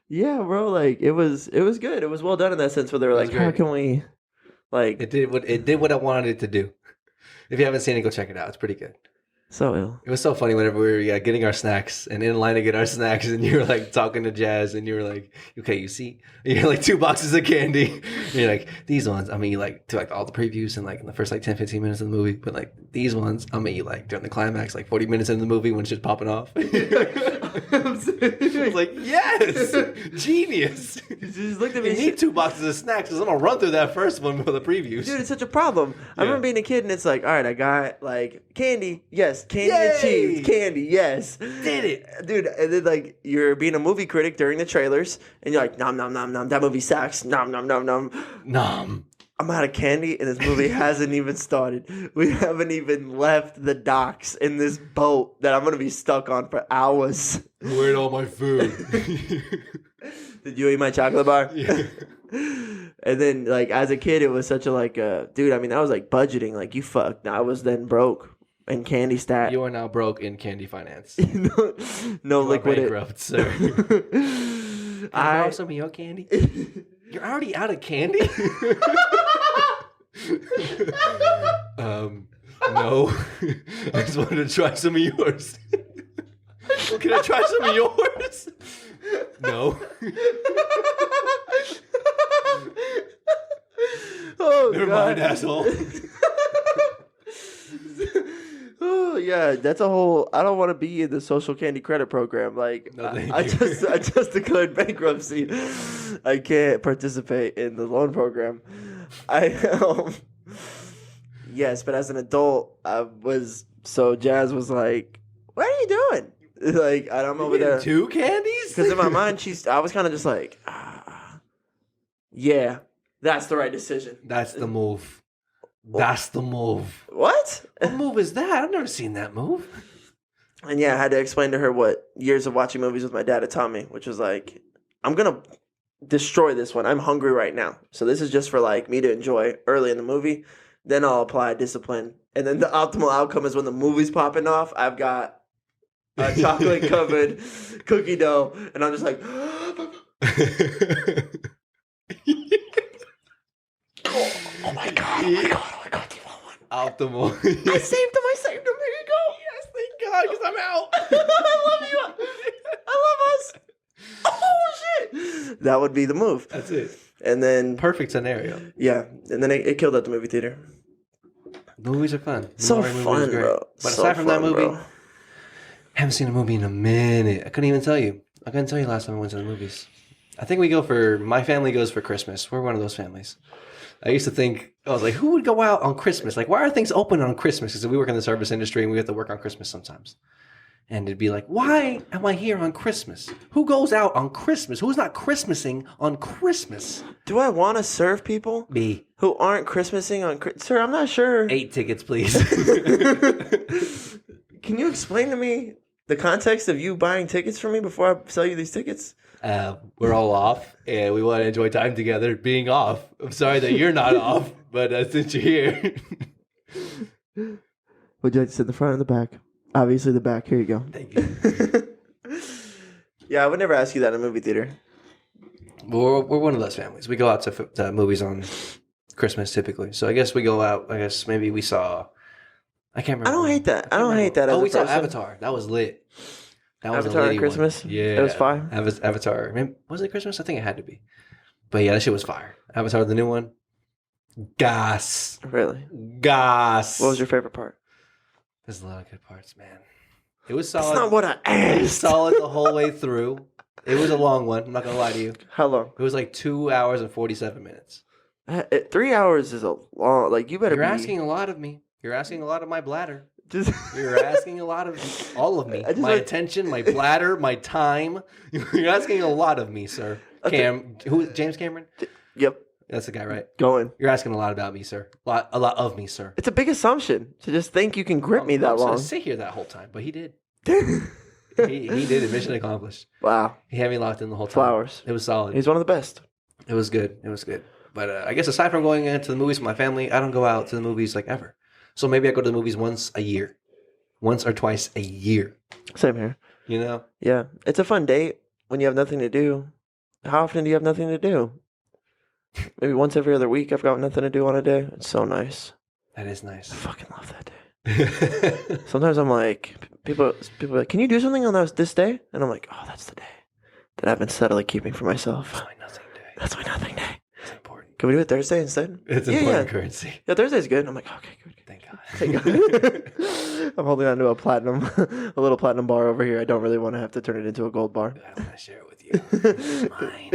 Yeah, bro. Like it was good. It was well done in that sense. Where they were like, how can we, like, it did what I wanted it to do. If you haven't seen it, go check it out. It's pretty good. So ill. It was so funny whenever we were getting our snacks and in line to get our snacks, and you were like talking to Jazz, and you were like, "Okay, you see, you're like 2 boxes of candy." And you're like, "These ones, I mean, you like to like all the previews and like in the first like 10, 15 minutes of the movie, but like these ones, I mean, you like during the climax, like 40 minutes into the movie when shit's popping off." I was like, "Yes, genius." Just looked at me. You need 2 boxes of snacks because I'm gonna run through that first one for the previews. Dude, it's such a problem. I remember being a kid and it's like, all right, I got like candy, yes, candy and cheese, candy, yes, did it, dude. And then like you're being a movie critic during the trailers, and you're like, nom nom nom nom, that movie sucks, nom nom nom nom, nom. I'm out of candy, and this movie hasn't even started. We haven't even left the docks in this boat that I'm gonna be stuck on for hours. Where'd all my food? Did you eat my chocolate bar? Yeah. And then, like, as a kid, it was such a, like, dude, I mean, I was, like, budgeting. Like, you fucked. I was then broke in candy stat. You are now broke in candy finance. no liquid. Bankrupt, sir. Can I borrow some of your candy? You're already out of candy? No. I just wanted to try some of yours. Well, can I try some of yours? No. Oh, never God. mind, asshole. Oh yeah, that's a whole. I don't want to be in the social candy credit program. Like, no, I just declared bankruptcy. I can't participate in the loan program. Yes, but as an adult, Jazz was like, "What are you doing?" Like, I'm over there 2 candies because in my mind, I was kind of just like, yeah, that's the right decision. That's the move. That's the move. What? What move is that? I've never seen that move. And yeah, I had to explain to her what years of watching movies with my dad had taught me, which was like, I'm going to destroy this one. I'm hungry right now. So this is just for like me to enjoy early in the movie. Then I'll apply discipline. And then the optimal outcome is when the movie's popping off, I've got a chocolate covered cookie dough. And I'm just like, Oh my god, do you want one? Optimal. I saved him. Here you go. Yes, thank God, because I'm out. I love you. I love us. Oh, shit. That would be the move. That's it. And then... Perfect scenario. Yeah. And then it killed at the movie theater. The movies are fun. So fun, bro. But aside from that movie, I haven't seen a movie in a minute. I couldn't even tell you. I couldn't tell you last time I went to the movies. I think my family goes for Christmas. We're one of those families. I used to think, I was like, who would go out on Christmas? Like, why are things open on Christmas? Because we work in the service industry and we have to work on Christmas sometimes. And it'd be like, why am I here on Christmas? Who goes out on Christmas? Who's not Christmasing on Christmas? Do I want to serve people Me. who aren't Christmasing on Sir, I'm not sure. 8 tickets, please. Can you explain to me the context of you buying tickets for me before I sell you these tickets? We're all off, and we want to enjoy time together being off. I'm sorry that you're not off, but since you're here. Would you like to sit in the front or the back? Obviously the back. Here you go. Thank you. Yeah, I would never ask you that in a movie theater. We're one of those families. We go out to movies on Christmas typically. So I guess we go out. I guess maybe we saw. I can't remember. I don't hate that. I don't hate that. Oh, we saw Avatar. That was lit. That was Avatar a at Christmas? One. Yeah, it was fire. Avatar. I mean, was it Christmas? I think it had to be. But yeah, that shit was fire. Avatar, the new one. Gas. Really? Gas. What was your favorite part? There's a lot of good parts, man. It was solid. That's not what I asked. It was solid the whole way through. It was a long one. I'm not gonna lie to you. How long? It was like 2 hours and 47 minutes. 3 hours is a long. Like you better. You're asking a lot of me. You're asking a lot of my bladder. Just You're asking a lot of all of me. My like... attention, my bladder, my time. You're asking a lot of me, sir. James Cameron? Yep. That's the guy, right? Going. You're asking a lot about me, sir. A lot of me, sir. It's a big assumption to just think you can grip me that long. I long. was sit here that whole time, but he did. he did it. Mission accomplished. Wow. He had me locked in the whole time. Flowers. It was solid. He's one of the best. It was good. It was good. But I guess aside from going into the movies with my family, I don't go out to the movies like ever. So maybe I go to the movies once or twice a year. Same here. You know? Yeah. It's a fun date when you have nothing to do. How often do you have nothing to do? Maybe once every other week I've got nothing to do on a day. It's so nice. That is nice. I fucking love that day. Sometimes I'm like, people are like, can you do something on this day? And I'm like, oh, that's the day that I've been steadily keeping for myself. That's my nothing day. That's my nothing day. It's important. Can we do it Thursday instead? It's important currency. Yeah, Thursday's good. I'm like, okay, good. Thank God. Thank God. I'm holding on to a little platinum bar over here. I don't really want to have to turn it into a gold bar. I want to share it with you. It's mine.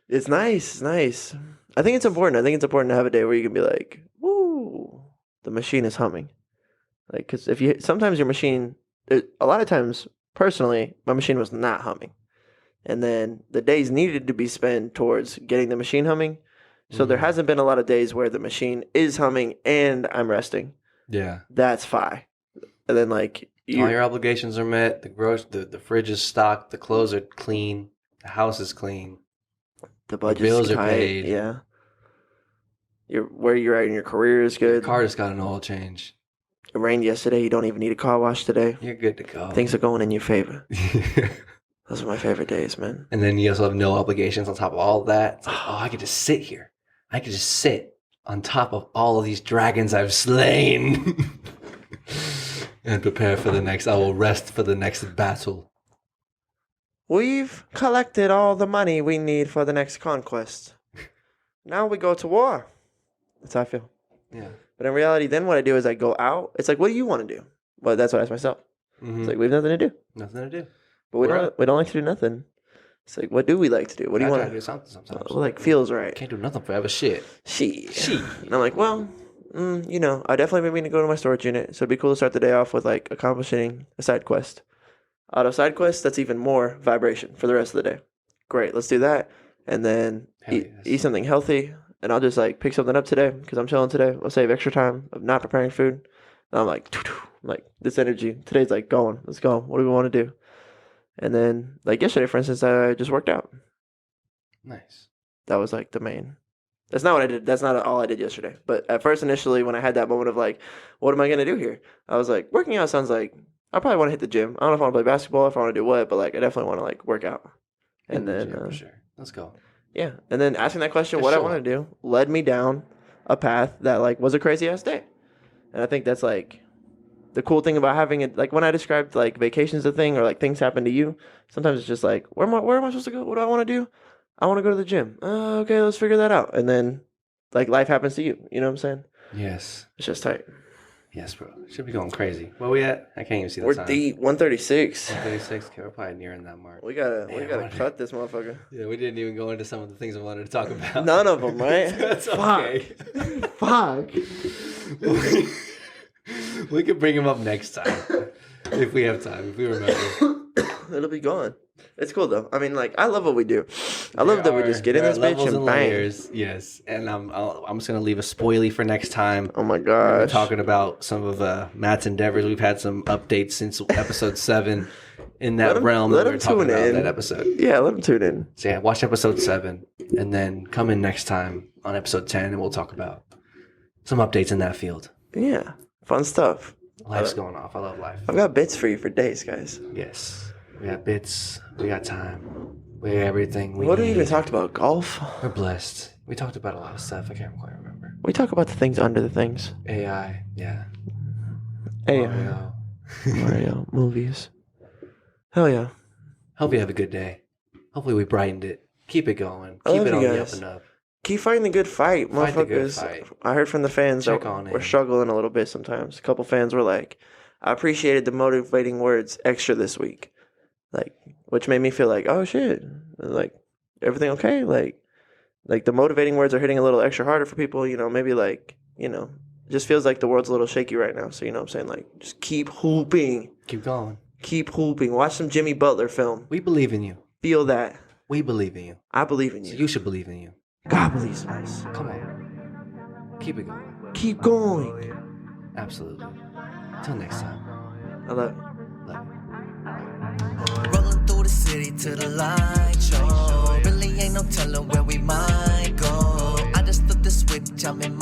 It's nice. It's nice. I think it's important. I think it's important to have a day where you can be like, woo, the machine is humming. Like, because sometimes your machine, a lot of times, personally, my machine was not humming. And then the days needed to be spent towards getting the machine humming. So there hasn't been a lot of days where the machine is humming and I'm resting. Yeah. That's fine. And then like all your obligations are met. The fridge is stocked. The clothes are clean. The house is clean. The budget's bills are tight. paid. Yeah. Where you're at in your career is good. Your car just got an oil change. It rained yesterday. You don't even need a car wash today. You're good to go. Things are going in your favor. Those are my favorite days, man. And then you also have no obligations on top of all of that. It's like, oh, I could just sit here. I could just sit on top of all of these dragons I've slain and prepare for the next. I will rest for the next battle. We've collected all the money we need for the next conquest. Now we go to war. That's how I feel. Yeah. But in reality, then what I do is I go out. It's like, what do you want to do? Well, that's what I ask myself. Mm-hmm. It's like, we have nothing to do. Nothing to do. But we don't like to do nothing. It's like, what do we like to do? What do you want to do? Something sometimes. Well, like, feels right. Can't do nothing forever. Shit. And I'm like, well, I definitely been meaning to go to my storage unit. So it'd be cool to start the day off with, like, accomplishing a side quest. Out of side quests, that's even more vibration for the rest of the day. Great, let's do that. And then eat something healthy. And I'll just, like, pick something up today because I'm chilling today. I'll save extra time of not preparing food. And I'm like, this energy. Today's, like, going. Let's go. What do we want to do? And then, like, yesterday, for instance, I just worked out. Nice. That was, like, the main. That's not what I did. That's not all I did yesterday. But at first, initially, when I had that moment of, like, what am I going to do here? I was like, working out sounds like I probably want to hit the gym. I don't know if I want to play basketball, if I want to do what, but, like, I definitely want to, like, work out. And then, for sure. Let's go. Yeah. And then asking that question, Just what I want to do, led me down a path that, like, was a crazy-ass day. And I think that's, like, the cool thing about having it, like, when I described, like, vacations a thing or, like, things happen to you, sometimes it's just, like, where am I supposed to go? What do I want to do? I want to go to the gym. Okay, let's figure that out. And then, like, life happens to you. You know what I'm saying? Yes. It's just tight. Yes, bro. Should be going crazy. Where we at? I can't even see the We're time. deep. 136. 136. Okay, we're probably nearing that mark. We gotta Damn, cut this motherfucker. Yeah, we didn't even go into some of the things I wanted to talk about. None of them, right? That's okay. Fuck. We could bring him up next time if we have time. If we remember. It'll be gone. It's cool though. I mean, like, I love what we do. I love that we just get in this bitch and bang. Layers, yes, and I'm just gonna leave a spoilie for next time. Oh my We're gosh. talking about some of Matt's endeavors. We've had some updates since episode 7 in that realm that we were talking about in that episode. Yeah, let them tune in. So yeah, watch episode 7 and then come in next time on episode 10 and we'll talk about some updates in that field. Yeah, fun stuff. Life's going off. I love life. I've got bits for you for days, guys. Yes. We got bits. We got time. We got everything. What have we even talked about? Golf? We're blessed. We talked about a lot of stuff. I can't quite remember. We talk about the things under the things. AI. Yeah. AI. Mario. Movies. Hell yeah. Hope you have a good day. Hopefully we brightened it. Keep it going. I Keep love it you on the guys. up and up. Keep fighting the good fight, Fight the good motherfuckers. fight. I heard from the fans Check that on we're it. struggling a little bit sometimes. A couple fans were like, I appreciated the motivating words extra this week. Like, which made me feel like, oh shit. Like, everything okay? Like the motivating words are hitting a little extra harder for people, you know, maybe like, you know, it just feels like the world's a little shaky right now. So, you know what I'm saying? Like, just keep hooping. Keep going. Keep hooping. Watch some Jimmy Butler film. We believe in you. Feel that. We believe in you. I believe in So you. you should believe in you. God believes in us. Come on. Keep it going. Keep going. Absolutely. Till next time. I love you. Love you. Rolling through the city to the light show. Really ain't no telling where we might go. I just flipped the switch, I'm in